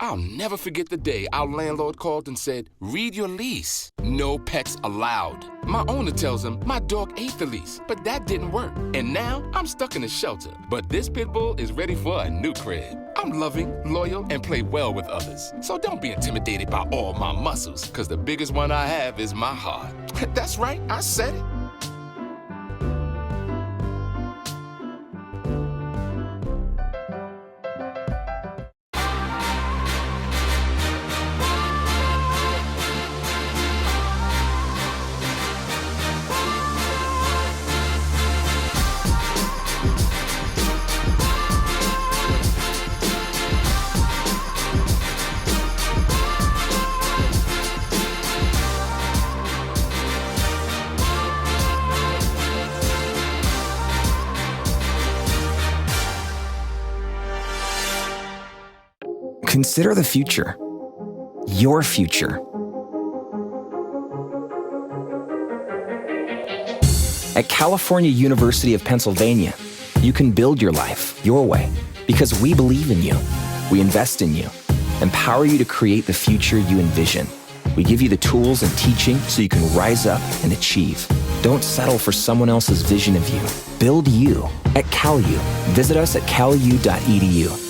I'll never forget the day our landlord called and said, "Read your lease. No pets allowed." My owner tells him my dog ate the lease, but that didn't work. And now I'm stuck in a shelter. But this pit bull is ready for a new crib. I'm loving, loyal, and play well with others. So don't be intimidated by all my muscles, because the biggest one I have is my heart. That's right, I said it. Consider the future. Your future. At California University of Pennsylvania, you can build your life your way because we believe in you. We invest in you, empower you to create the future you envision. We give you the tools and teaching so you can rise up and achieve. Don't settle for someone else's vision of you. Build you at CalU. Visit us at calu.edu.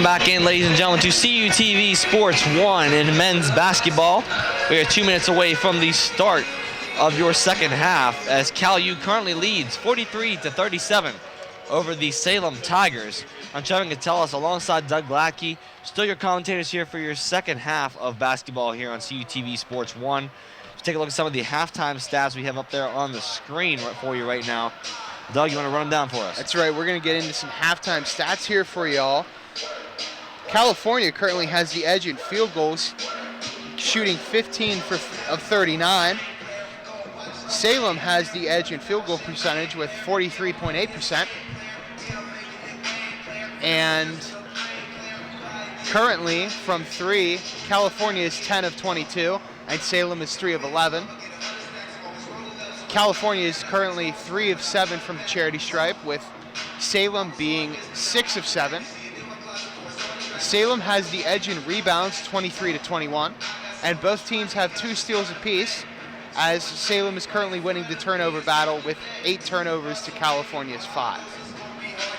Welcome back in, ladies and gentlemen, to CUTV Sports 1 in men's basketball. We are 2 minutes away from the start of your second half as Cal U currently leads 43-37 over the Salem Tigers. I'm Trevor Gatellis alongside Doug Gladkey. Still your commentators here for your second half of basketball here on CUTV Sports 1. Let's take a look at some of the halftime stats we have up there on the screen for you right now. Doug, you want to run them down for us? That's right. We're going to get into some halftime stats here for y'all. California currently has the edge in field goals, shooting 15 of 39. Salem has the edge in field goal percentage with 43.8%. And currently from three, California is 10 of 22, and Salem is 3 of 11. California is currently 3 of 7 from the charity stripe, with Salem being 6 of 7. Salem has the edge in rebounds, 23-21, and both teams have 2 steals apiece, as Salem is currently winning the turnover battle with 8 turnovers to California's 5.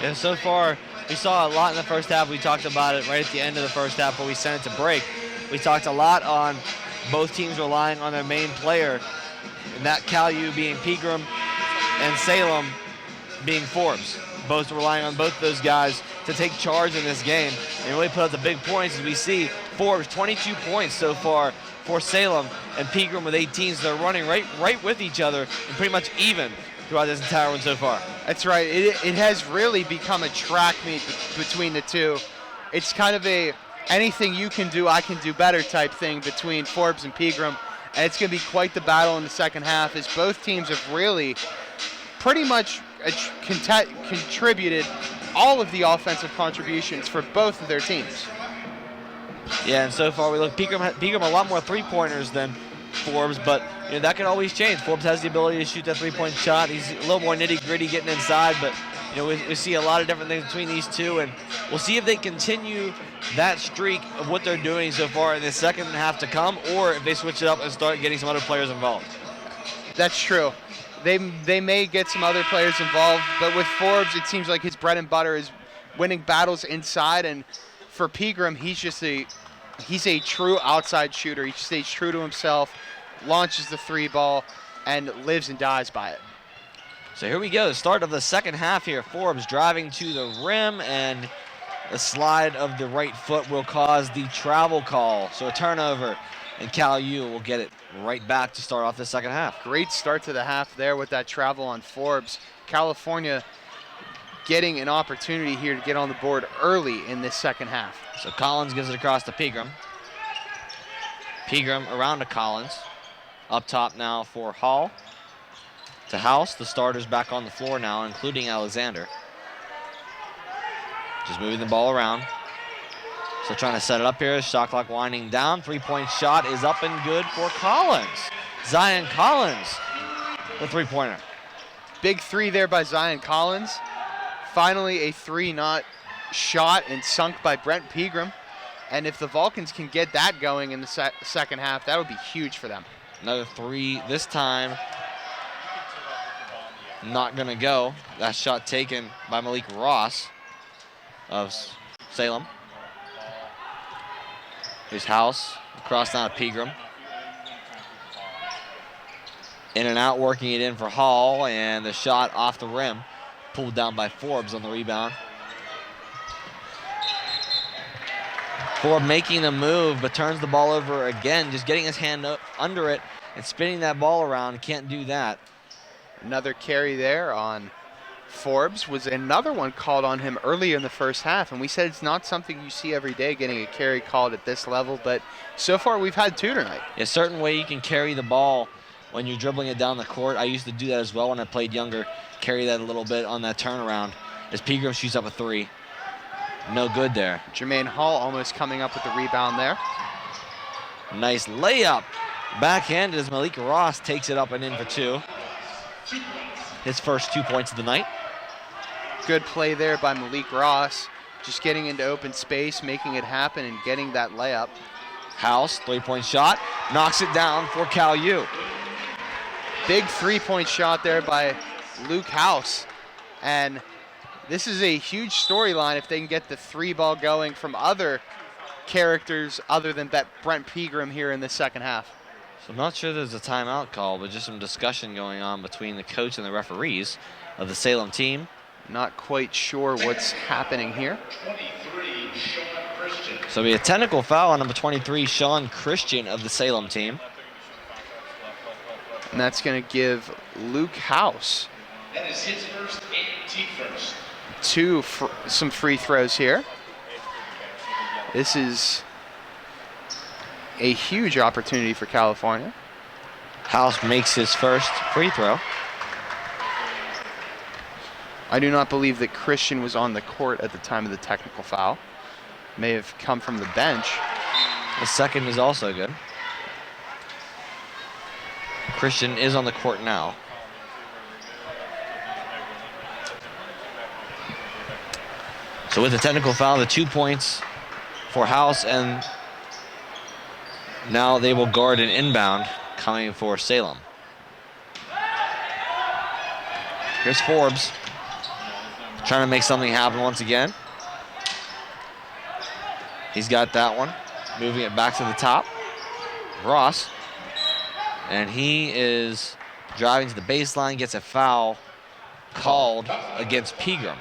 Yeah, so far we saw a lot in the first half. We talked about it right at the end of the first half where we sent it to break. We talked a lot on both teams relying on their main player, and that Cal U being Pegram and Salem being Forbes. Both relying on both those guys to take charge in this game and really put up the big points. As we see, Forbes 22 points so far for Salem, and Pegram with 18. So they're running right with each other and pretty much even throughout this entire one so far. That's right. It has really become a track meet between the two. It's kind of a anything you can do, I can do better type thing between Forbes and Pegram. And it's going to be quite the battle in the second half, as both teams have really pretty much contributed all of the offensive contributions for both of their teams. Yeah, and so far we look Pegram a lot more three-pointers than Forbes, but you know, that can always change. Forbes has the ability to shoot that three-point shot. He's a little more nitty-gritty getting inside, but you know, we see a lot of different things between these two, and we'll see if they continue that streak of what they're doing so far in the second half to come, or if they switch it up and start getting some other players involved. That's true. They may get some other players involved, but with Forbes, it seems like his bread and butter is winning battles inside, and for Pegram, he's a true outside shooter. He stays true to himself, launches the three ball, and lives and dies by it. So here we go, the start of the second half here. Forbes driving to the rim, and the slide of the right foot will cause the travel call. So a turnover, and Cal U will get it right back to start off the second half. Great start to the half there with that travel on Forbes. California getting an opportunity here to get on the board early in this second half. So Collins gives it across to Pegram. Pegram around to Collins. Up top now for Hall. To House, the starters back on the floor now, including Alexander. Just moving the ball around. So trying to set it up here. Shot clock winding down. Three-point shot is up and good for Collins. Zion Collins, the three-pointer. Big three there by Zion Collins. Finally a three not shot and sunk by Brent Pegram. And if the Vulcans can get that going in the second half, that would be huge for them. Another three this time. Not gonna go. That shot taken by Malik Ross of Salem. Here's House, across now to Pegram. In and out, working it in for Hall, and the shot off the rim. Pulled down by Forbes on the rebound. Forbes making the move, but turns the ball over again, just getting his hand up under it and spinning that ball around. Can't do that. Another carry there on Forbes. Was another one called on him earlier in the first half, and we said it's not something you see every day, getting a carry called at this level, but so far we've had 2 tonight. A certain way you can carry the ball when you're dribbling it down the court. I used to do that as well when I played younger, carry that a little bit on that turnaround as Pegram shoots up a three. No good there. Jermaine Hall almost coming up with the rebound there. Nice layup. Backhanded as Malik Ross takes it up and in for 2. His first 2 points of the night. Good play there by Malik Ross. Just getting into open space, making it happen, and getting that layup. House, three-point shot, knocks it down for Cal U. Big three-point shot there by Luke House. And this is a huge storyline if they can get the 3-ball going from other characters other than Brent Pegram here in the second half. So I'm not sure there's a timeout call, but just some discussion going on between the coach and the referees of the Salem team. Not quite sure what's happening here. So it'll be a technical foul on number 23, Sean Christian of the Salem team. And that's going to give Luke House some free throws here. This is a huge opportunity for California. House makes his first free throw. I do not believe that Christian was on the court at the time of the technical foul. May have come from the bench. The second is also good. Christian is on the court now. So with the technical foul, the 2 points for House, and now they will guard an inbound coming for Salem. Here's Forbes trying to make something happen once again. He's got that one, moving it back to the top. Ross, and he is driving to the baseline, gets a foul called against Pegram.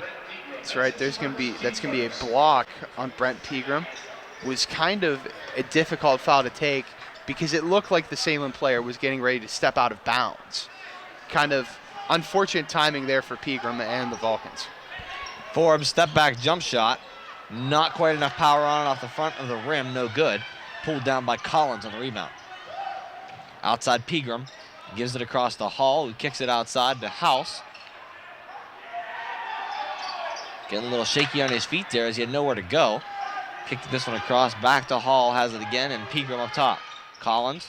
That's right. That's going to be a block on Brent Pegram. Was kind of a difficult foul to take because it looked like the Salem player was getting ready to step out of bounds. Kind of unfortunate timing there for Pegram and the Vulcans. Forbes, step back jump shot. Not quite enough power on it off the front of the rim, no good. Pulled down by Collins on the rebound. Outside Pegram, gives it across the hall, who kicks it outside to House. Getting a little shaky on his feet there as he had nowhere to go. Kicked this one across, back to Hall, has it again, and Pegram up top. Collins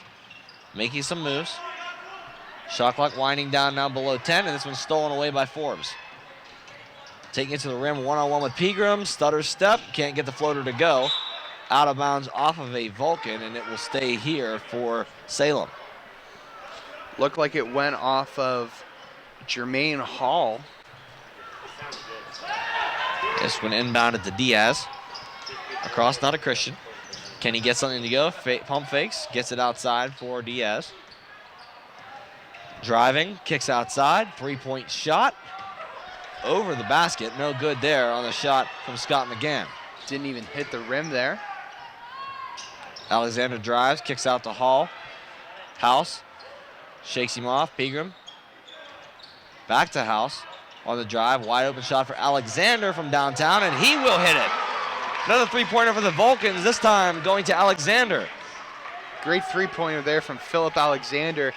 making some moves. Shot clock winding down now below 10, and this one's stolen away by Forbes. Taking it to the rim, one-on-one with Pegram. Stutter step, can't get the floater to go. Out of bounds off of a Vulcan, and it will stay here for Salem. Looked like it went off of Jermaine Hall. This one inbounded to Diaz. Across, not a Christian. Can he get something to go? Pump fakes, gets it outside for Diaz. Driving, kicks outside, three-point shot. Over the basket, no good there on the shot from Scott McGann. Didn't even hit the rim there. Alexander drives, kicks out to Hall. House shakes him off, Pegram. Back to House on the drive, wide open shot for Alexander from downtown, and he will hit it. Another three-pointer for the Vulcans, this time going to Alexander. Great three-pointer there from Philip Alexander,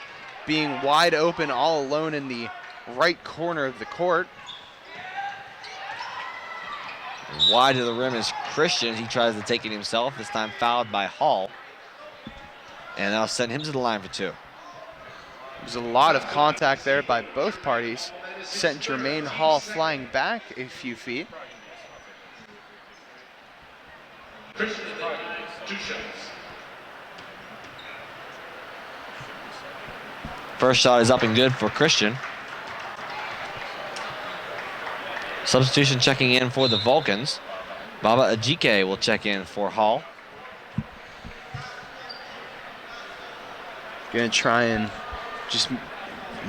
being wide open all alone in the right corner of the court. Wide to the rim is Christian. He tries to take it himself, this time fouled by Hall. And that'll send him to the line for two. There's a lot of contact there by both parties. Sent Jermaine Hall flying back a few feet. First shot is up and good for Christian. Substitution checking in for the Vulcans. Baba Ajike will check in for Hall. Gonna try and just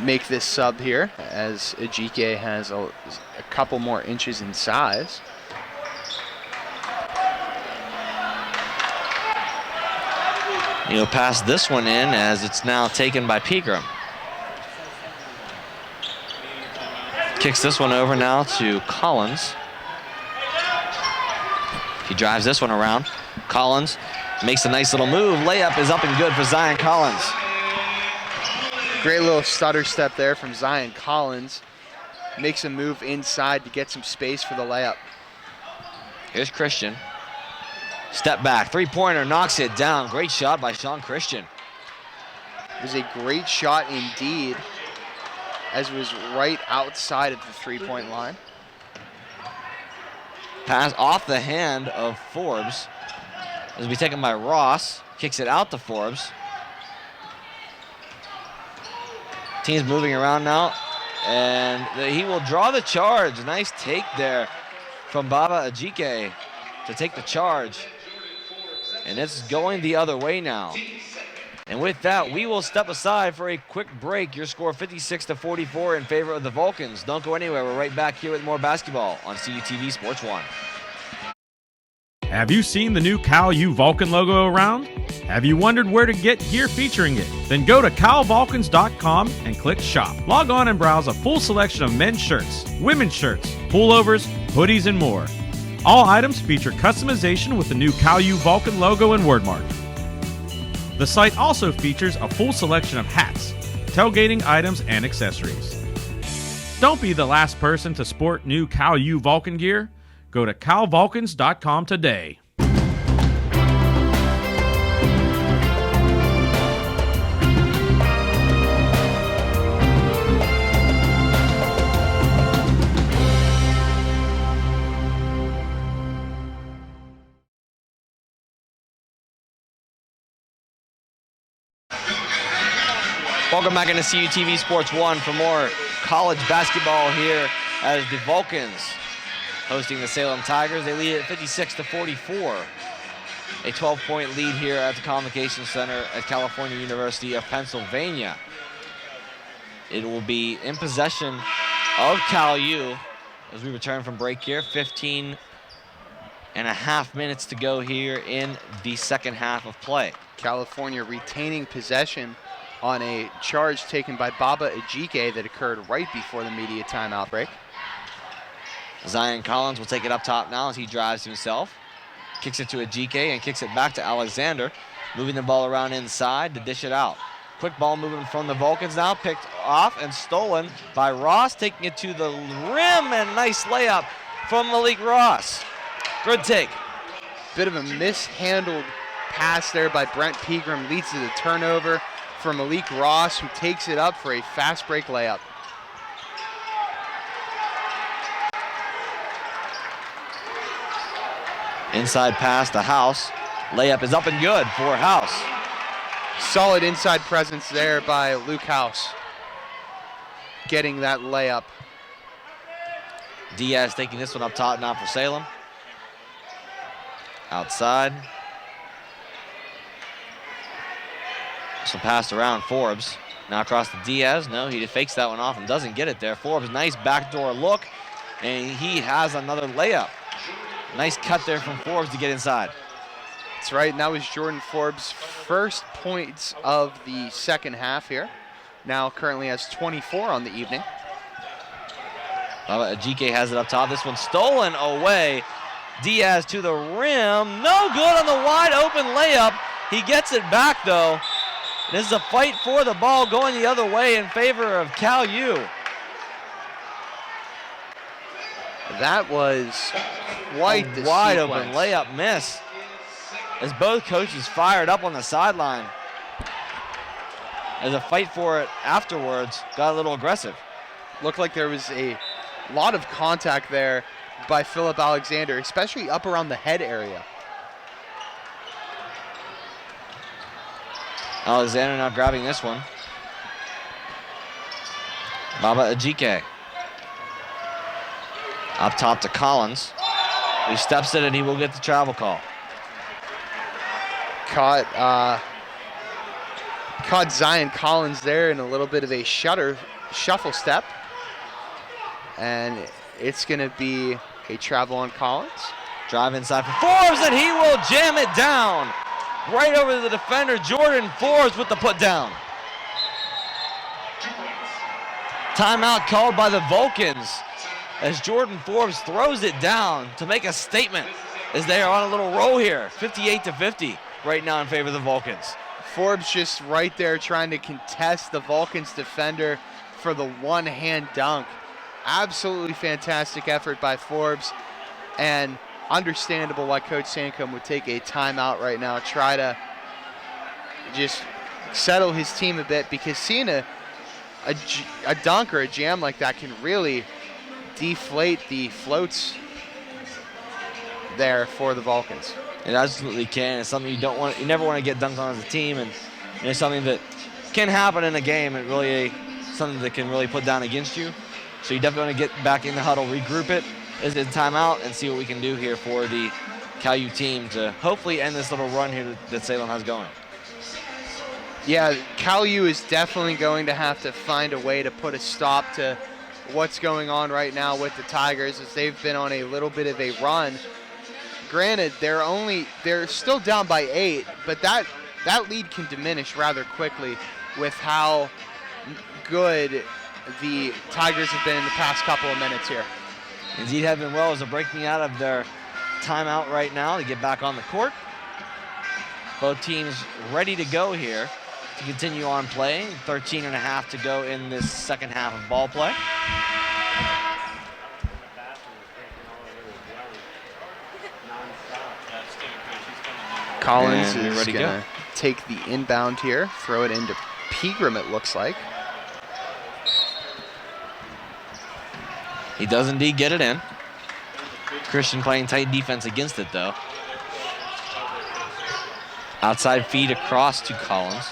make this sub here as Ajike has a couple more inches in size. He'll pass this one in as it's now taken by Pegram. Kicks this one over now to Collins. He drives this one around. Collins makes a nice little move. Layup is up and good for Zion Collins. Great little stutter step there from Zion Collins. Makes a move inside to get some space for the layup. Here's Christian. Step back, three-pointer, knocks it down. Great shot by Sean Christian. It was a great shot indeed, as it was right outside of the three-point line. Pass off the hand of Forbes. This will be taken by Ross. Kicks it out to Forbes. Team's moving around now. And he will draw the charge. Nice take there from Baba Ajike to take the charge. And it's going the other way now. And with that, we will step aside for a quick break. Your score 56-44 in favor of the Vulcans. Don't go anywhere. We're right back here with more basketball on CUTV Sports 1. Have you seen the new Cal U Vulcan logo around? Have you wondered where to get gear featuring it? Then go to calvulcans.com and click shop. Log on and browse a full selection of men's shirts, women's shirts, pullovers, hoodies, and more. All items feature customization with the new Cal U Vulcan logo and wordmark. The site also features a full selection of hats, tailgating items, and accessories. Don't be the last person to sport new Cal U Vulcan gear. Go to calvulcans.com today. Welcome back into CUTV Sports 1 for more college basketball here as the Vulcans hosting the Salem Tigers. They lead at 56-44. A 12-point lead here at the Convocation Center at California University of Pennsylvania. It will be in possession of Cal U as we return from break here. 15 and a half minutes to go here in the second half of play. California retaining possession on a charge taken by Baba Ajike that occurred right before the media timeout break. Zion Collins will take it up top now as he drives himself. Kicks it to Ajike and kicks it back to Alexander. Moving the ball around inside to dish it out. Quick ball moving from the Vulcans now. Picked off and stolen by Ross. Taking it to the rim and nice layup from Malik Ross. Good take. Bit of a mishandled pass there by Brent Pegram. Leads to the turnover for Malik Ross, who takes it up for a fast break layup. Inside pass to House. Layup is up and good for House. Solid inside presence there by Luke House, getting that layup. Diaz taking this one up top now for Salem. Outside. So passed around Forbes. Now across to Diaz. No, he fakes that one off and doesn't get it there. Forbes, nice backdoor look, and he has another layup. Nice cut there from Forbes to get inside. That's right, and that was Jordan Forbes' first points of the second half here. Now currently has 24 on the evening. Ajike has it up top. This one's stolen away. Diaz to the rim. No good on the wide open layup. He gets it back though. This is a fight for the ball going the other way in favor of Cal U. That was quite the wide sequence. open layup miss as both coaches fired up on the sideline. As a fight for it afterwards got a little aggressive. Looked like there was a lot of contact there by Philip Alexander, especially up around the head area. Alexander now grabbing this one. Baba Ajike. Up top to Collins. He steps it and he will get the travel call. Caught Zion Collins there in a little bit of a shuffle step. And it's going to be a travel on Collins. Drive inside for Forbes and he will jam it down. Right over the defender, Jordan Forbes with the put down. Timeout called by the Vulcans as Jordan Forbes throws it down to make a statement as they are on a little roll here. 58-50 right now in favor of the Vulcans. Forbes just right there trying to contest the Vulcans defender for the one-hand dunk. Absolutely fantastic effort by Forbes, and understandable why Coach Sancombe would take a timeout right now, try to just settle his team a bit, because seeing a dunk or a jam like that can really deflate the floats there for the Vulcans. It absolutely can. It's something you never want to get dunked on as a team, and it's something that can happen in a game. It really something that can really put down against you. So you definitely want to get back in the huddle, regroup it, is it timeout, and see what we can do here for the Cal U team to hopefully end this little run here that Salem has going. Yeah, Cal U is definitely going to have to find a way to put a stop to what's going on right now with the Tigers, as they've been on a little bit of a run. Granted, they're still down by 8, but that lead can diminish rather quickly with how good the Tigers have been in the past couple of minutes here. Indeed have been well as they're breaking out of their timeout right now to get back on the court. Both teams ready to go here to continue on playing. 13.5 to go in this second half of ball play. Collins And is ready to going go. to take the inbound here, throw it into Pegram, it looks like. He does indeed get it in. Christian playing tight defense against it, though. Outside feed across to Collins.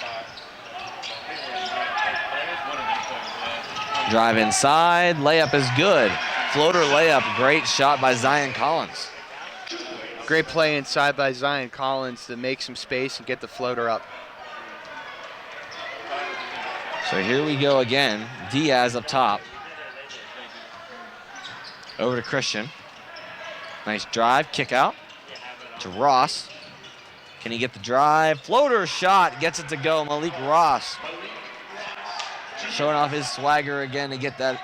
Drive inside, layup is good. Floater layup, great shot by Zion Collins. Great play inside by Zion Collins to make some space and get the floater up. So here we go again. Diaz up top. Over to Christian. Nice drive, kick out to Ross. Can he get the drive? Floater shot, gets it to go. Malik Ross showing off his swagger again to get that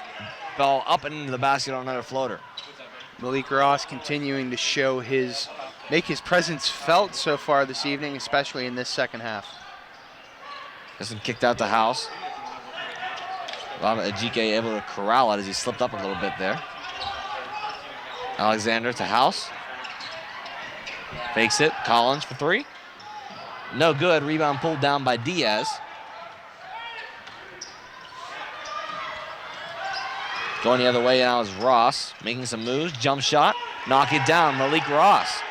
ball up and into the basket on another floater. Malik Ross continuing to make his presence felt so far this evening, especially in this second half. This one kicked out to House. Ajike able to corral it as he slipped up a little bit there. Alexander to House. Fakes it. Collins for 3. No good. Rebound pulled down by Diaz. Going the other way now is Ross. Making some moves. Jump shot. Knock it down. Malik Ross.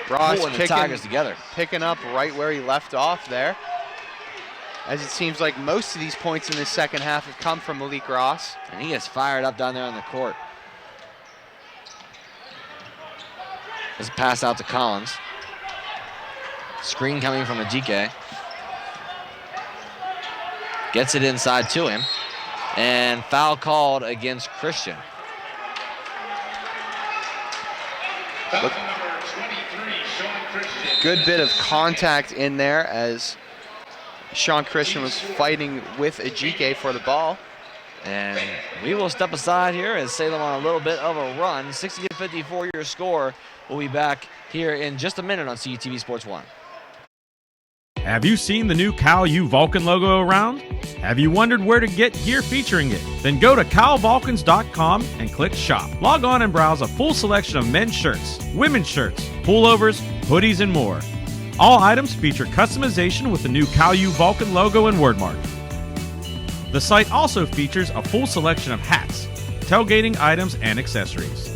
Ross Pulling the Tigers together. picking up right where he left off there. As it seems like most of these points in this second half have come from Malik Ross. And he is fired up down there on the court. This pass out to Collins. Screen coming from Ajike. Gets it inside to him. And foul called against Christian. Good bit of contact in there as Sean Christian was fighting with Ajike for the ball. And we will step aside here as Salem on a little bit of a run. 60-54 your score. We'll be back here in just a minute on CUTV Sports 1. Have you seen the new Cal U Vulcan logo around? Have you wondered where to get gear featuring it? Then go to calvulcans.com and click shop. Log on and browse a full selection of men's shirts, women's shirts, pullovers, hoodies, and more. All items feature customization with the new Cal U Vulcan logo and wordmark. The site also features a full selection of hats, tailgating items, and accessories.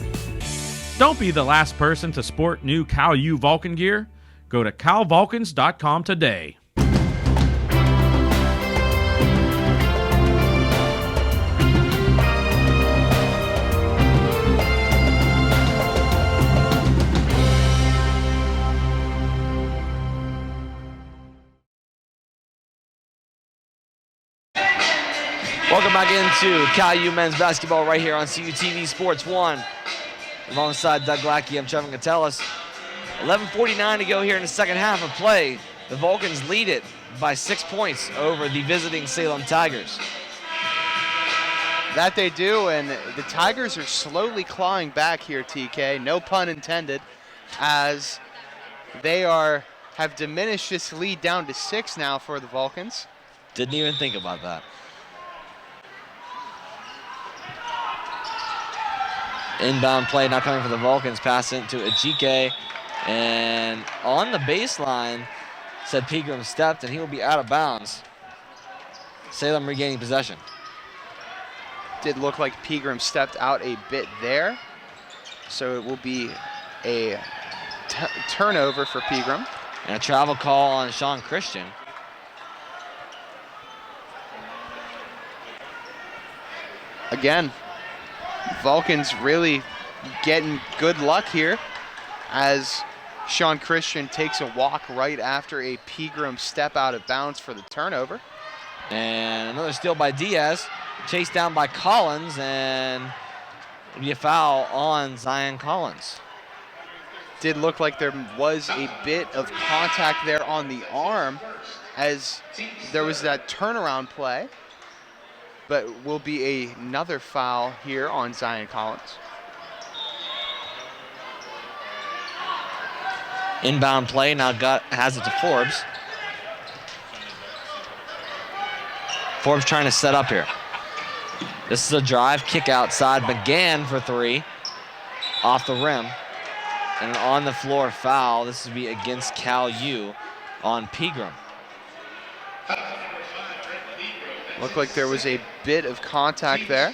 Don't be the last person to sport new Cal U Vulcan gear. Go to calvulcans.com today. Welcome back into Cal U men's basketball right here on CUTV Sports 1. Alongside Doug Lackey, I'm Trevor Gatellis. 11:49 to go here in the second half of play. The Vulcans lead it by 6 points over the visiting Salem Tigers. That they do, and the Tigers are slowly clawing back here, TK, no pun intended, as they have diminished this lead down to 6 now for the Vulcans. Didn't even think about that. Inbound play now coming for the Vulcans. Pass it to Ajike. And on the baseline, said Pegram stepped, and he will be out of bounds. Salem regaining possession. Did look like Pegram stepped out a bit there. So it will be a turnover for Pegram. And a travel call on Sean Christian. again, Vulcan's really getting good luck here as Sean Christian takes a walk right after a Pegram step out of bounds for the turnover. And another steal by Diaz, chased down by Collins, and it'll be a foul on Zion Collins. Did look like there was a bit of contact there on the arm as there was that turnaround play, but will be another foul here on Zion Collins. Inbound play now has it to Forbes. Forbes trying to set up here. This is a drive, kick outside, McGann for three, off the rim. And an on the floor foul. This would be against Cal U on Pegram. Looked like there was a bit of contact there.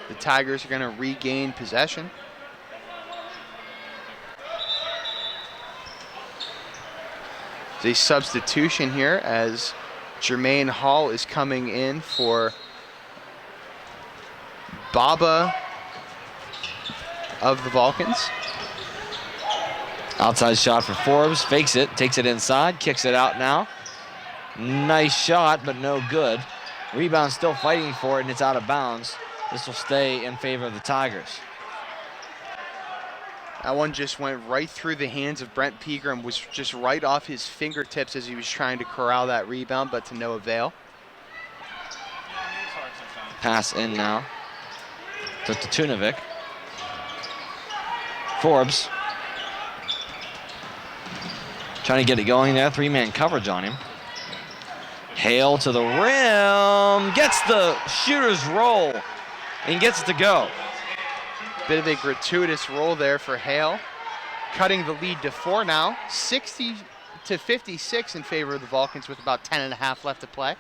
The Tigers are going to regain possession. There's a substitution here as Jermaine Hall is coming in for Baba of the Vulcans. Outside shot for Forbes, fakes it, takes it inside, kicks it out now. Nice shot, but no good. Rebound still fighting for it, and it's out of bounds. This will stay in favor of the Tigers. That one just went right through the hands of Brent Pegram, was just right off his fingertips as he was trying to corral that rebound, but to no avail. Pass in now to Tunovic. Forbes trying to get it going there, three-man coverage on him. Hale to the rim, gets the shooter's roll and gets it to go. Bit of a gratuitous roll there for Hale, cutting the lead to 4 now, 60-56 in favor of the Vulcans with about 10.5 left to play.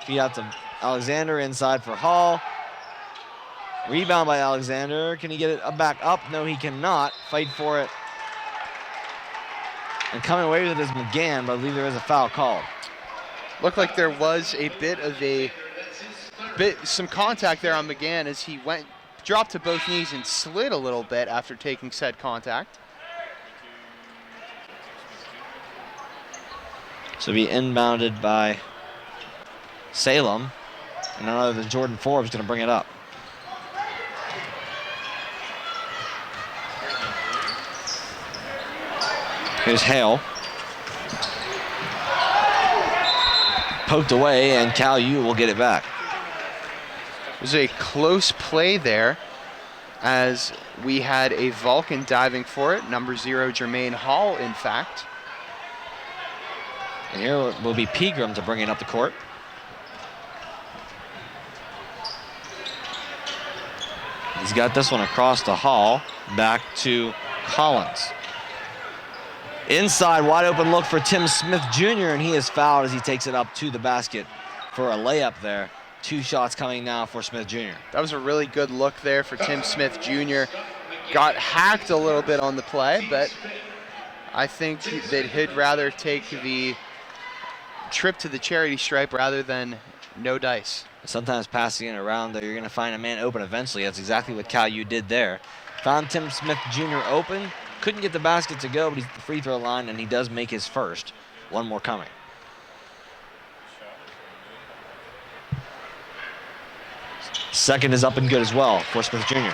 Feed out to Alexander inside for Hall. Rebound by Alexander. Can he get it back up? No, he cannot. Fight for it. And coming away with it is McGann, but I believe there is a foul called. Looked like there was a some contact there on McGann as he dropped to both knees and slid a little bit after taking said contact. So be inbounded by Salem, and none other than Jordan Forbes going to bring it up. Here's Hale. Poked away, and Cal U will get it back. It was a close play there as we had a Vulcan diving for it, number 0, Jermaine Hall, in fact. And here will be Pegram to bring it up the court. He's got this one across the Hall, back to Collins. Inside, wide open look for Tim Smith Jr., and he is fouled as he takes it up to the basket for a layup there. 2 shots coming now for Smith Jr. That was a really good look there for Tim Smith Jr. Got hacked a little bit on the play, but I think that he'd rather take the trip to the charity stripe rather than no dice. Sometimes passing it around there, you're going to find a man open eventually. That's exactly what Cal U did there. Found Tim Smith Jr. open. Couldn't get the basket to go, but he's at the free throw line, and he does make his first. One more coming. Second is up and good as well for Smith Jr.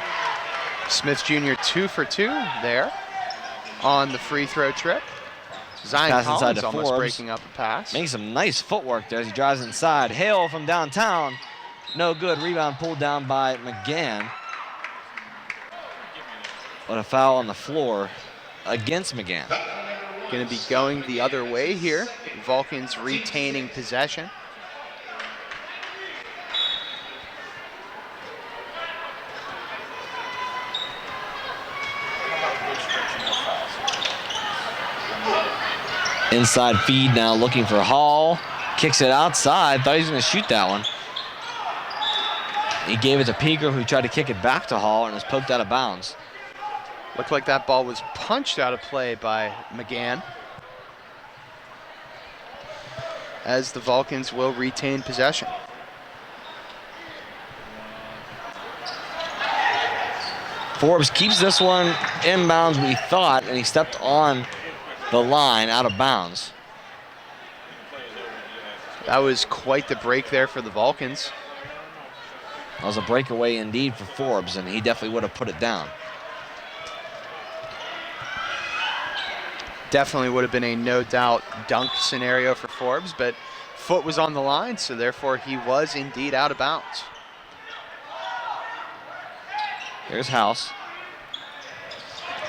Smith Jr. 2 for 2 there on the free throw trip. Zion Pass inside Collins to almost Forbes. breaking up a pass. Making some nice footwork there as he drives inside. Hale from downtown. No good. Rebound pulled down by McGann. But a foul on the floor against McGann. Going to be going the other way here. Vulcans retaining possession. Inside feed now, looking for Hall. Kicks it outside. Thought he was going to shoot that one. He gave it to Pegram, who tried to kick it back to Hall, and was poked out of bounds. Looked like that ball was punched out of play by McGann, as the Vulcans will retain possession. Forbes keeps this one inbounds, we thought, and he stepped on the line out of bounds. That was quite the break there for the Vulcans. That was a breakaway indeed for Forbes, and he definitely would have put it down. Definitely would have been a no doubt dunk scenario for Forbes, but foot was on the line, so therefore he was indeed out of bounds. Here's House.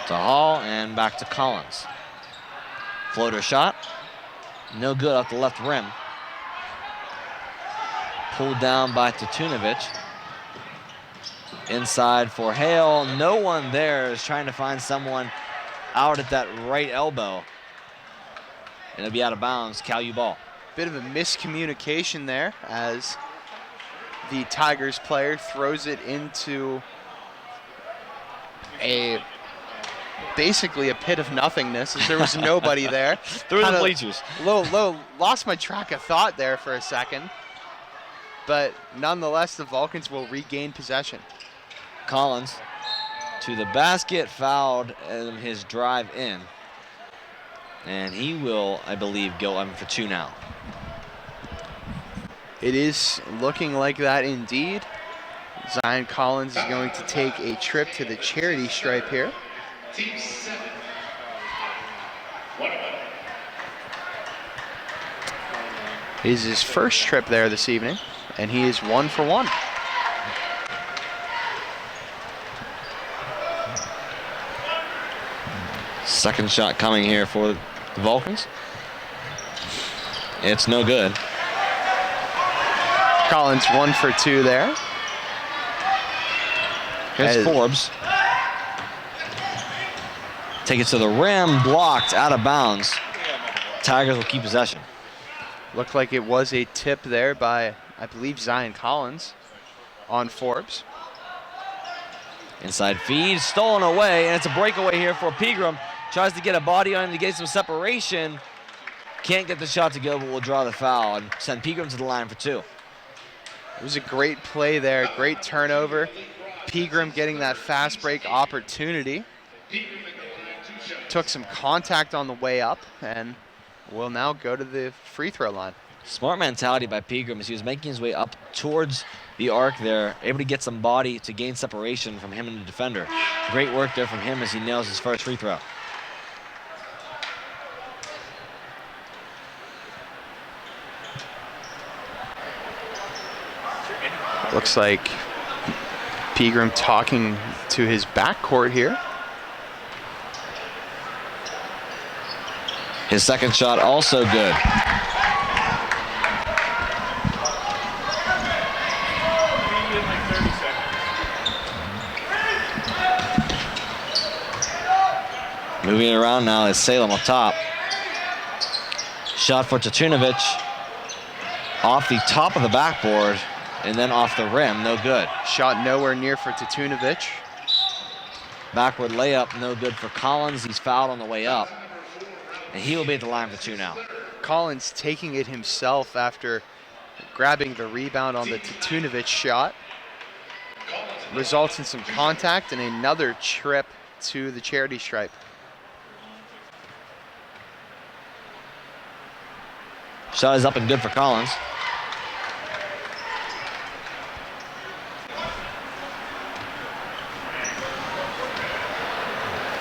To Hall and back to Collins. Floater shot. No good off the left rim. Pulled down by Tatunovic. Inside for Hale. No one there is trying to find someone out at that right elbow. And it'll be out of bounds. Cal-U ball. Bit of a miscommunication there as the Tigers player throws it into basically a pit of nothingness as there was nobody there. Through the bleachers. Lost my track of thought there for a second. But nonetheless, the Vulcans will regain possession. Collins to the basket, fouled in his drive in. And he will, I believe, go for two now. It is looking like that indeed. Zion Collins is going to take a trip to the charity stripe here. It is his first trip there this evening, and he is 1 for 1. Second shot coming here for the Vulcans. It's no good. Collins 1 for 2 there. Here's Forbes. Take it to the rim, blocked, out of bounds. Tigers will keep possession. Looked like it was a tip there by, I believe, Zion Collins on Forbes. Inside feed, stolen away, and it's a breakaway here for Pegram. Tries to get a body on him to get some separation. Can't get the shot to go, but will draw the foul and send Pegram to the line for two. It was a great play there, great turnover. Pegram getting that fast break opportunity. Took some contact on the way up and will now go to the free throw line. Smart mentality by Pegram as he was making his way up towards the arc there, able to get some body to gain separation from him and the defender. Great work there from him as he nails his first free throw. Looks like Pegram talking to his backcourt here. His second shot also good. Moving it around now is Salem up top. Shot for Tatunovic. Off the top of the backboard and then off the rim, no good. Shot nowhere near for Tatunovic. Backward layup, no good for Collins. He's fouled on the way up. And he will be at the line for two now. Collins taking it himself after grabbing the rebound on the Tatunovic shot. Results in some contact and another trip to the charity stripe. Shot is up and good for Collins.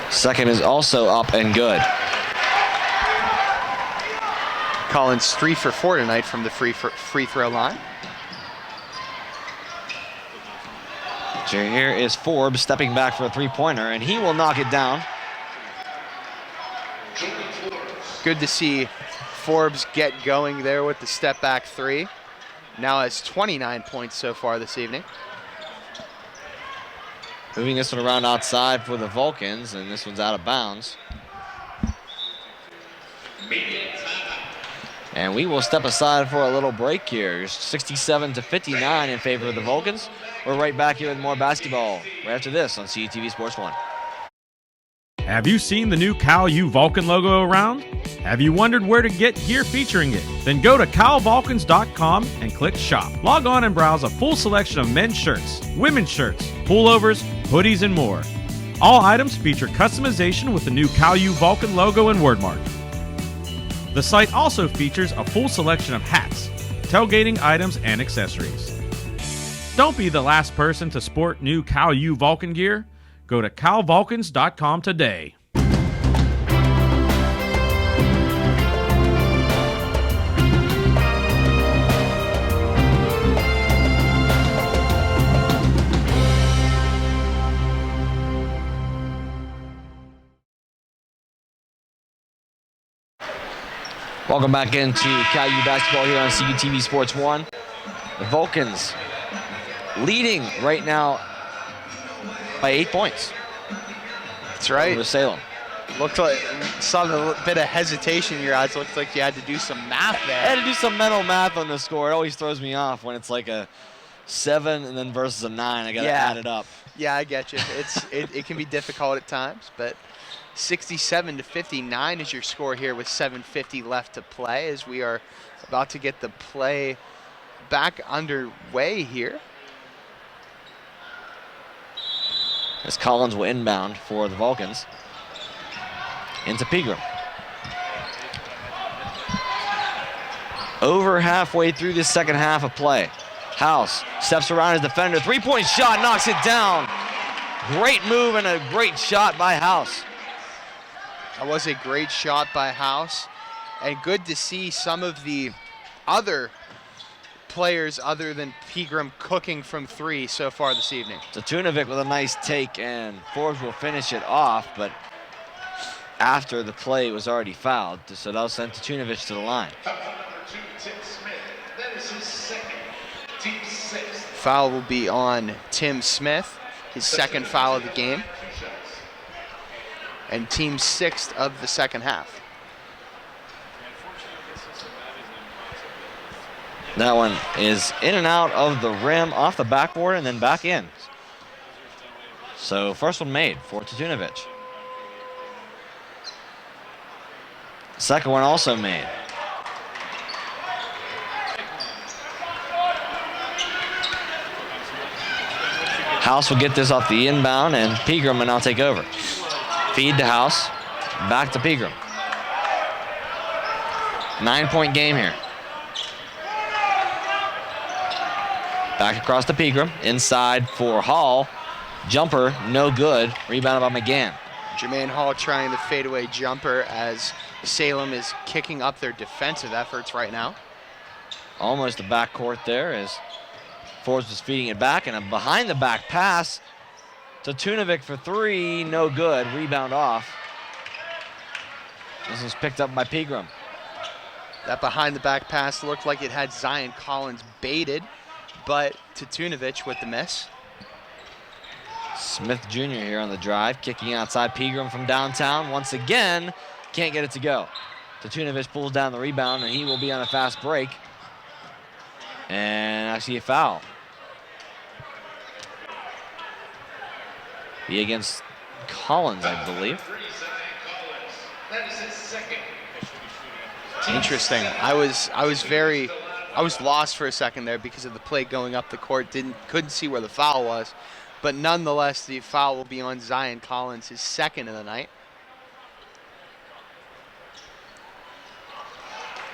Second is also up and good. Collins 3 for 4 tonight from the free throw line. So here is Forbes stepping back for a three-pointer, and he will knock it down. Good to see Forbes get going there with the step back three. Now has 29 points so far this evening. Moving this one around outside for the Vulcans, and this one's out of bounds. And we will step aside for a little break here. 67-59 in favor of the Vulcans. We're right back here with more basketball right after this on CTV Sports 1. Have you seen the new Cal-U Vulcan logo around? Have you wondered where to get gear featuring it? Then go to calvulcans.com and click shop. Log on and browse a full selection of men's shirts, women's shirts, pullovers, hoodies, and more. All items feature customization with the new CalU Vulcan logo and wordmark. The site also features a full selection of hats, tailgating items, and accessories. Don't be the last person to sport new CalU Vulcan gear. Go to calvulcans.com today. Welcome back into CalU basketball here on CUTV Sports 1. The Vulcans leading right now by 8 points. That's right. Over Salem. Looked like, saw a bit of hesitation in your eyes. Looked like you had to do some math I there. had to do some mental math on the score. It always throws me off when it's like a 7 and then versus a 9. I got to add it up. Yeah, I get you. It can be difficult at times, but 67-59 is your score here with 7:50 left to play as we are about to get the play back underway here. As Collins will inbound for the Vulcans. Into Pegram. Over halfway through this second half of play. House steps around his defender. Three-point shot, knocks it down. Great move and a great shot by House. That was a great shot by House, and good to see some of the other players other than Pegram cooking from three so far this evening. Tatunovic with a nice take, and Forbes will finish it off, but after the play was already fouled, so that'll send Tatunovic to the line. Foul will be on Tim Smith, his second foul of the game, and team's sixth of the second half. That one is in and out of the rim, off the backboard, and then back in. So first one made for Tatunovic. Second one also made. House will get this off the inbound, and Pegram will now take over. Feed to House, back to Pegram. 9-point game here. Back across to Pegram, inside for Hall. Jumper, no good. Rebounded by McGann. Jermaine Hall trying the fadeaway jumper as Salem is kicking up their defensive efforts right now. Almost the backcourt there as Forbes was feeding it back, and a behind the back pass to Tatunovic for three, no good. Rebound off. This was picked up by Pegram. That behind the back pass looked like it had Zion Collins baited, but Tatunovic with the miss. Smith Jr. here on the drive, kicking outside Pegram from downtown. Once again, can't get it to go. Tatunovic pulls down the rebound, and he will be on a fast break. And actually a foul. Be against Collins, I believe. Interesting. I was lost for a second there because of the play going up the court. Couldn't see where the foul was, but nonetheless, the foul will be on Zion Collins, his second of the night.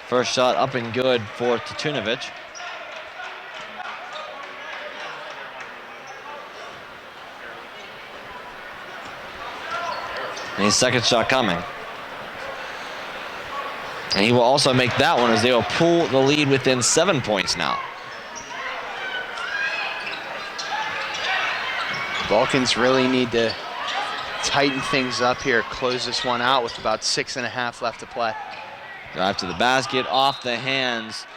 First shot up and good for Tatunovic. And his second shot coming. And he will also make that one as they will pull the lead within 7 points now. Vulcans really need to tighten things up here, close this one out with about 6.5 left to play. Drive to the basket, off the hands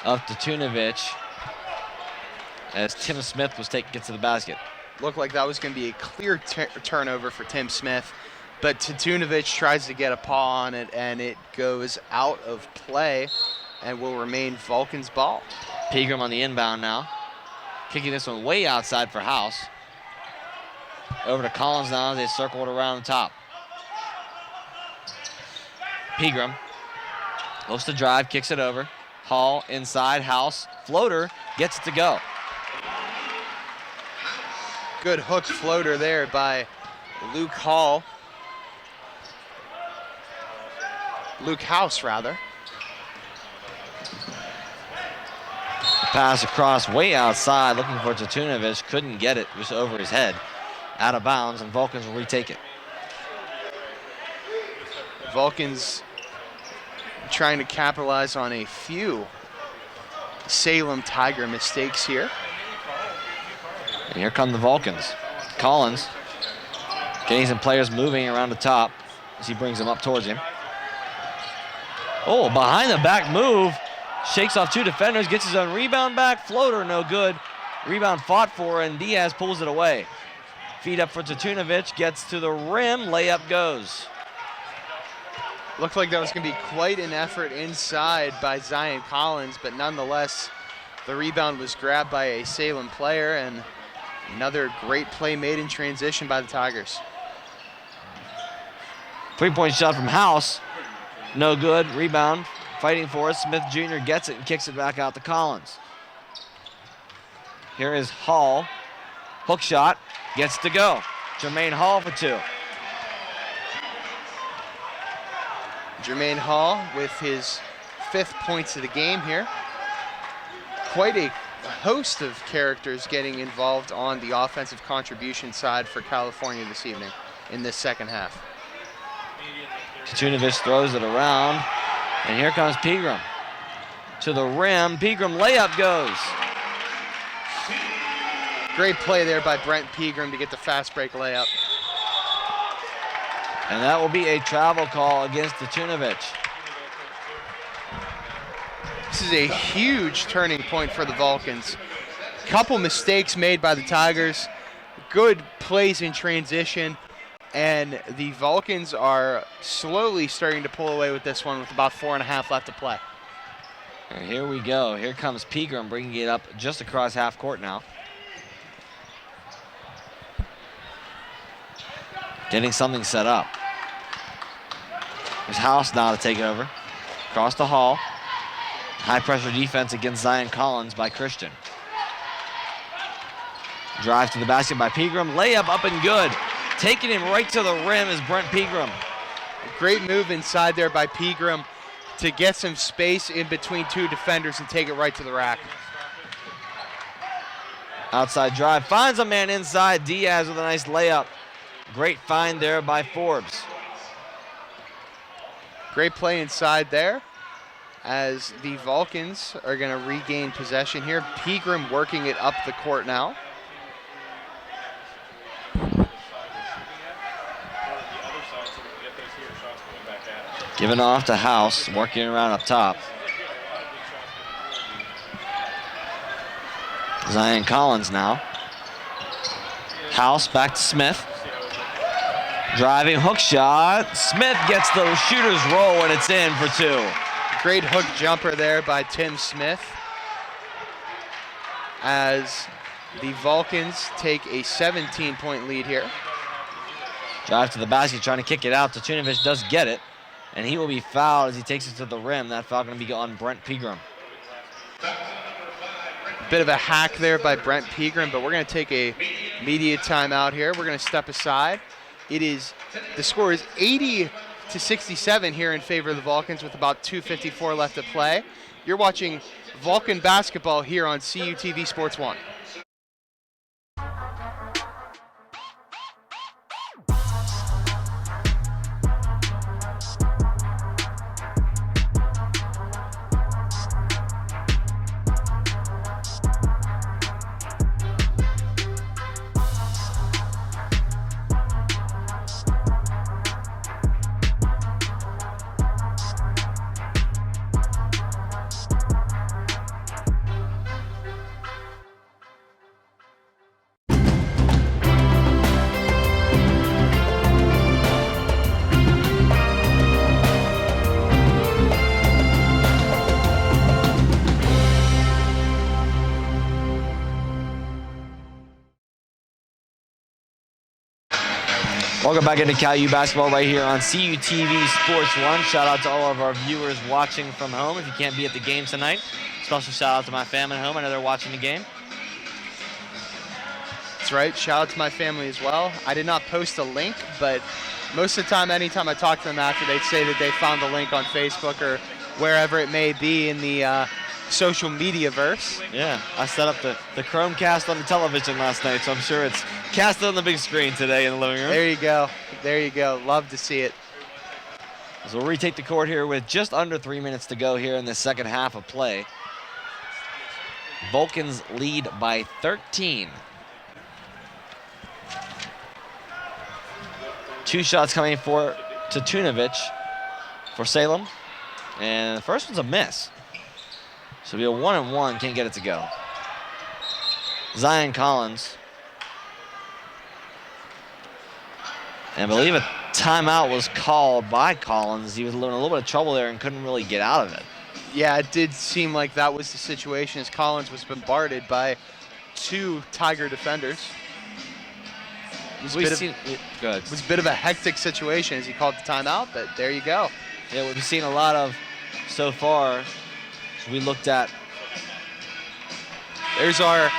of Tatunovic as Tim Smith was taking it to the basket. Looked like that was going to be a clear turnover for Tim Smith, but Tatunovic tries to get a paw on it, and it goes out of play and will remain Vulcan's ball. Pegram on the inbound now, kicking this one way outside for House. Over to Collins now as they circled around the top. Pegram looks to drive, kicks it over. Hall inside, House, floater, gets it to go. Good hook floater there by Luke House, rather. Pass across way outside, looking for Tatunovic. Couldn't get it, just over his head. Out of bounds, and Vulcans will retake it. Vulcans trying to capitalize on a few Salem Tiger mistakes here. And here come the Vulcans. Collins getting some players moving around the top as he brings them up towards him. Oh, behind the back move. Shakes off two defenders, gets his own rebound back. Floater, no good. Rebound fought for, and Diaz pulls it away. Feed up for Tatunovic, gets to the rim, layup goes. Looked like that was going to be quite an effort inside by Zion Collins, but nonetheless, the rebound was grabbed by a Salem player, and another great play made in transition by the Tigers. Three-point shot from House, no good. Rebound, fighting for it. Smith Jr. gets it and kicks it back out to Collins. Here is Hall. Hook shot, gets to go. Jermaine Hall for two. Jermaine Hall with his 5th points of the game here. Quite a host of characters getting involved on the offensive contribution side for California this evening in this second half. Tatunovic throws it around, and here comes Pegram. To the rim, Pegram layup goes. Great play there by Brent Pegram to get the fast break layup. And that will be a travel call against Tatunovic. This is a huge turning point for the Vulcans. Couple mistakes made by the Tigers, good plays in transition, and the Vulcans are slowly starting to pull away with this one with about 4.5 left to play. And here we go. Here comes Pegram bringing it up just across half court now. Getting something set up. There's House now to take it over. Across the hall. High pressure defense against Zion Collins by Christian. Drive to the basket by Pegram. Layup up and good. Taking him right to the rim is Brent Pegram. Great move inside there by Pegram to get some space in between two defenders and take it right to the rack. Outside drive. Finds a man inside. Diaz with a nice layup. Great find there by Forbes. Great play inside there as the Vulcans are going to regain possession here. Pegram working it up the court now. Giving off to House, working around up top. Zion Collins now. House back to Smith. Driving hook shot. Smith gets the shooter's roll and it's in for two. Great hook jumper there by Tim Smith as the Vulcans take a 17-point lead here. Drive to the basket, trying to kick it out. Tatunovic does get it, and he will be fouled as he takes it to the rim. That foul going to be on Brent Pegram. Bit of a hack there by Brent Pegram, but we're going to take a media timeout here. We're going to step aside. The score is 80-67 here in favor of the Vulcans with about 2:54 left to play. You're watching Vulcan basketball here on CUTV Sports 1. Welcome back into Cal U basketball right here on CUTV Sports 1. Shout out to all of our viewers watching from home. If you can't be at the game tonight, special shout out to my family at home. I know they're watching the game. It's That's right. Shout out to my family as well. I did not post a link, but most of the time, anytime I talk to them after, they'd say that they found the link on Facebook or wherever it may be in the social media verse. Yeah, I set up the Chromecast on the television last night, so I'm sure it's casted on the big screen today in the living room. There you go. There you go. Love to see it. So we'll retake the court here with just under 3 minutes to go here in the second half of play. Vulcans lead by 13. 2 shots coming for Tatunovic for Salem. And the first one's a miss. So it'll be a 1-1, can't get it to go. Zion Collins. And I believe a timeout was called by Collins. He was in a little bit of trouble there and couldn't really get out of it. Yeah, it did seem like that was the situation as Collins was bombarded by 2 Tiger defenders. It was a bit of a hectic situation as he called the timeout, but there you go. Yeah, what we've seen a lot of so far, we looked at. There's our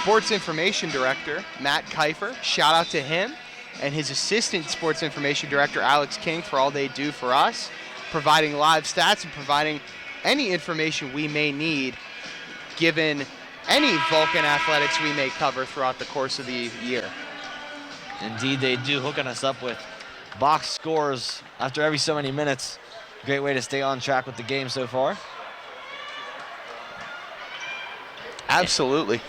sports information director, Matt Kiefer. Shout out to him and his assistant sports information director, Alex King, for all they do for us, providing live stats and providing any information we may need given any Vulcan athletics we may cover throughout the course of the year. Indeed, they do, hooking us up with box scores after every so many minutes. Great way to stay on track with the game so far. Absolutely.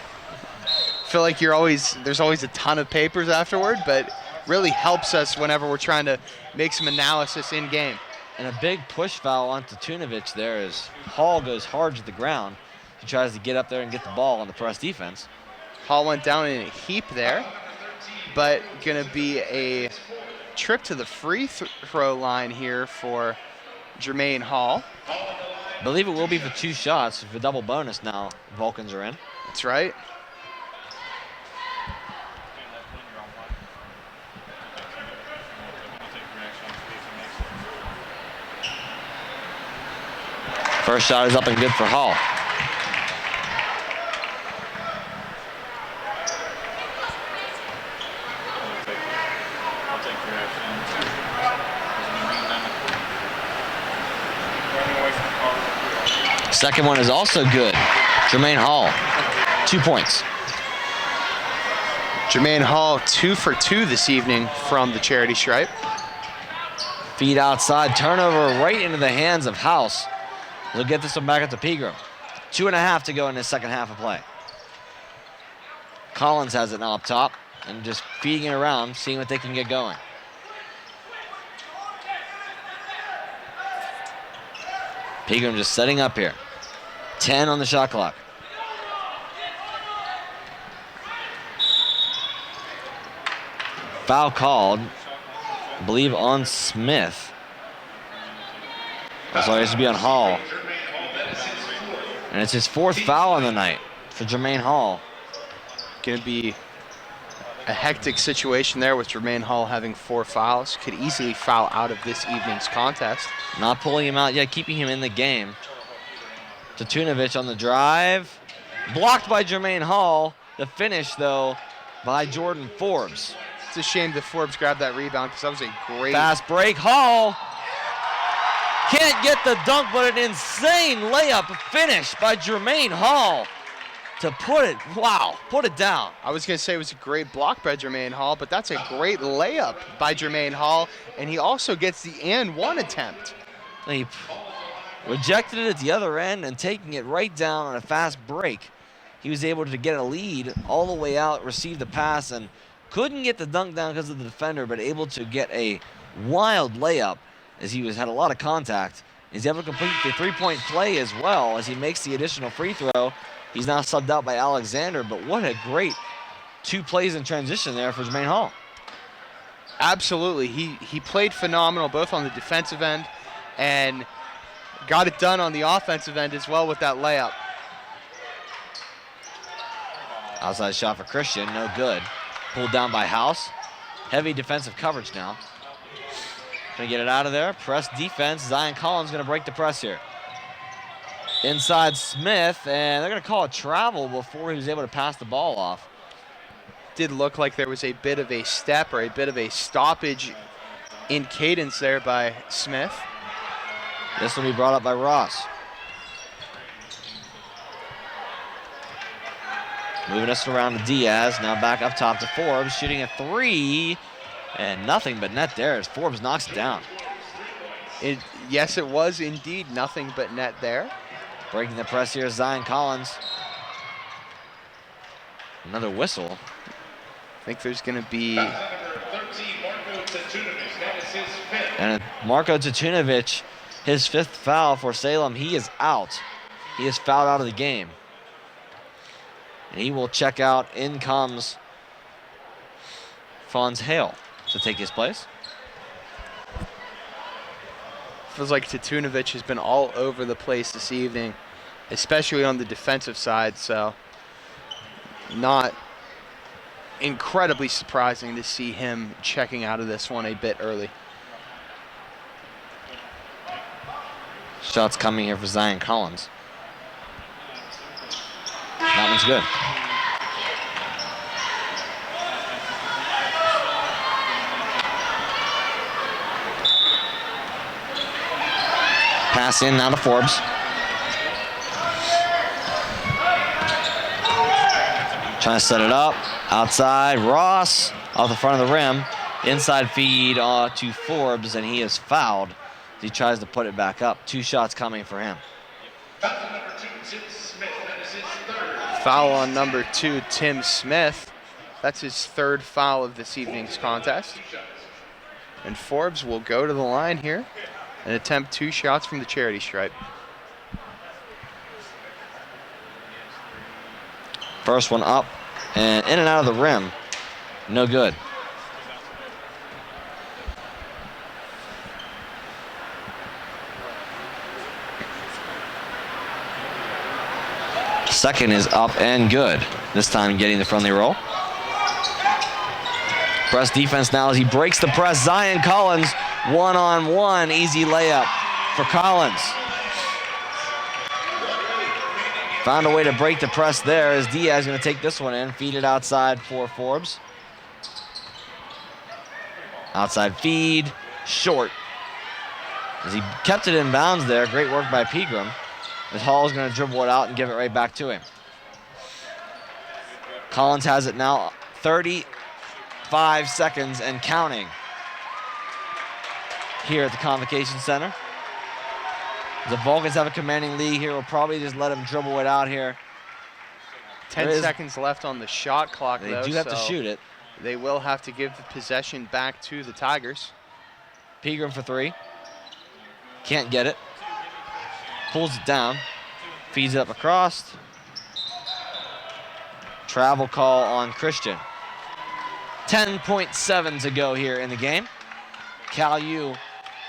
Feel like there's always a ton of papers afterward, but really helps us whenever we're trying to make some analysis in game. And a big push foul on Tatunovic there as Hall goes hard to the ground. He tries to get up there and get the ball on the press defense. Hall went down in a heap there, but going to be a trip to the free throw line here for Jermaine Hall. I believe it will be for 2 shots. For double bonus now, Vulcans are in. That's right. First shot is up and good for Hall. Second one is also good. Jermaine Hall, 2 points. Jermaine Hall, 2 for 2 this evening from the charity stripe. Feed outside, turnover right into the hands of House. They'll get this one back up to Pegram. 2.5 to go in the second half of play. Collins has it now up top and just feeding it around, seeing what they can get going. Pegram just setting up here. 10 on the shot clock. Foul called, I believe, on Smith. Oh, sorry, this would be on Hall. And it's his 4th foul on the night for Jermaine Hall. Going to be a hectic situation there with Jermaine Hall having 4 fouls. Could easily foul out of this evening's contest. Not pulling him out yet, keeping him in the game. Tatunovic on the drive. Blocked by Jermaine Hall. The finish, though, by Jordan Forbes. It's a shame that Forbes grabbed that rebound because that was a great... Fast break. Hall can't get the dunk, but an insane layup finish by Jermaine Hall to put it down. I was going to say it was a great block by Jermaine Hall, but that's a great layup by Jermaine Hall, and he also gets the and one attempt. He rejected it at the other end and taking it right down on a fast break. He was able to get a lead all the way out, receive the pass, and couldn't get the dunk down because of the defender, but able to get a wild layup as he had a lot of contact. He's able to complete the 3-point play as well as he makes the additional free throw. He's now subbed out by Alexander, but what a great 2 plays in transition there for Jermaine Hall. Absolutely. He played phenomenal both on the defensive end and got it done on the offensive end as well with that layup. Outside shot for Christian, no good. Pulled down by House. Heavy defensive coverage now. Gonna get it out of there. Press defense. Zion Collins gonna break the press here. Inside Smith, and they're gonna call a travel before he was able to pass the ball off. did look like there was a bit of a step or a bit of a stoppage in cadence there by Smith. This will be brought up by Ross. Moving us around to Diaz. Now back up top to Forbes, shooting a 3. And nothing but net there as Forbes knocks it down. Yes, it was indeed nothing but net there. Breaking the press here is Zion Collins. Another whistle. I think there's going to be... And Marko Tatunovic, his 5th foul for Salem. He is out. He is fouled out of the game. And he will check out. In comes Fonz Hale to take his place. Feels like Tatunovic has been all over the place this evening, especially on the defensive side, so not incredibly surprising to see him checking out of this one a bit early. Shots coming here for Zion Collins. That one's good. Pass in now to Forbes. Trying to set it up. Outside, Ross off the front of the rim. Inside feed to Forbes, and he is fouled. He tries to put it back up. 2 shots coming for him. Foul on number 2, Tim Smith. That's his 3rd foul of this evening's contest. And Forbes will go to the line here and attempt 2 shots from the charity stripe. First one up and in and out of the rim. No good. Second is up and good. This time getting the friendly roll. Press defense now as he breaks the press. Zion Collins, 1-on-1, easy layup for Collins. Found a way to break the press there as Diaz going to take this one in, feed it outside for Forbes. Outside feed, short. As he kept it in bounds there, great work by Pegram. As Hall's going to dribble it out and give it right back to him. Collins has it now, 35 seconds and counting here at the Convocation Center. The Vulcans have a commanding lead here. We'll probably just let him dribble it out here. 10 seconds left on the shot clock, They though. do have to shoot it. They will have to give the possession back to the Tigers. Pegram for 3. Can't get it. Pulls it down. Feeds it up across. Travel call on Christian. 10.7 to go here in the game. Cal U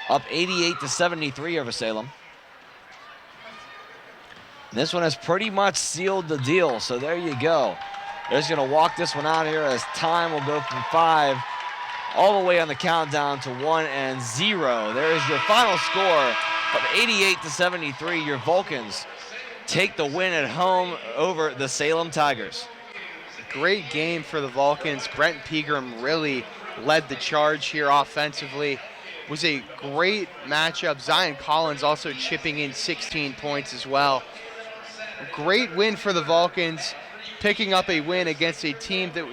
up 88-73 over Salem. This one has pretty much sealed the deal, so there you go. They're just going to walk this one out here as time will go from 5 all the way on the countdown to 1-0. There is your final score of 88-73. Your Vulcans take the win at home over the Salem Tigers. Great game for the Vulcans. Brent Pegram really led the charge here offensively. Was a great matchup. Zion Collins also chipping in 16 points as well. Great win for the Vulcans, picking up a win against a team that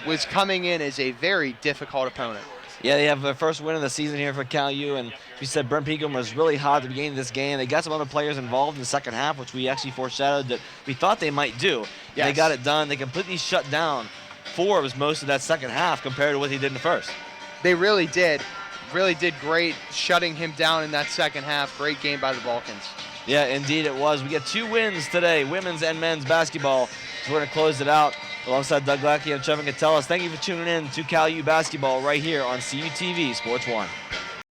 was coming in as a very difficult opponent. Yeah, they have their first win of the season here for Cal U, and we said Brent Pegram was really hot at the beginning of this game. They got some other players involved in the second half, which we actually foreshadowed that we thought they might do. Yes. They got it done. They completely shut down Forbes most of that second half compared to what he did in the first. They really did. Really did great shutting him down in that second half. Great game by the Vulcans. Yeah, indeed it was. We get 2 wins today, women's and men's basketball. So we're going to close it out alongside Doug Lackey and Trevin Catellus. Thank you for tuning in to Cal U basketball right here on CUTV Sports 1.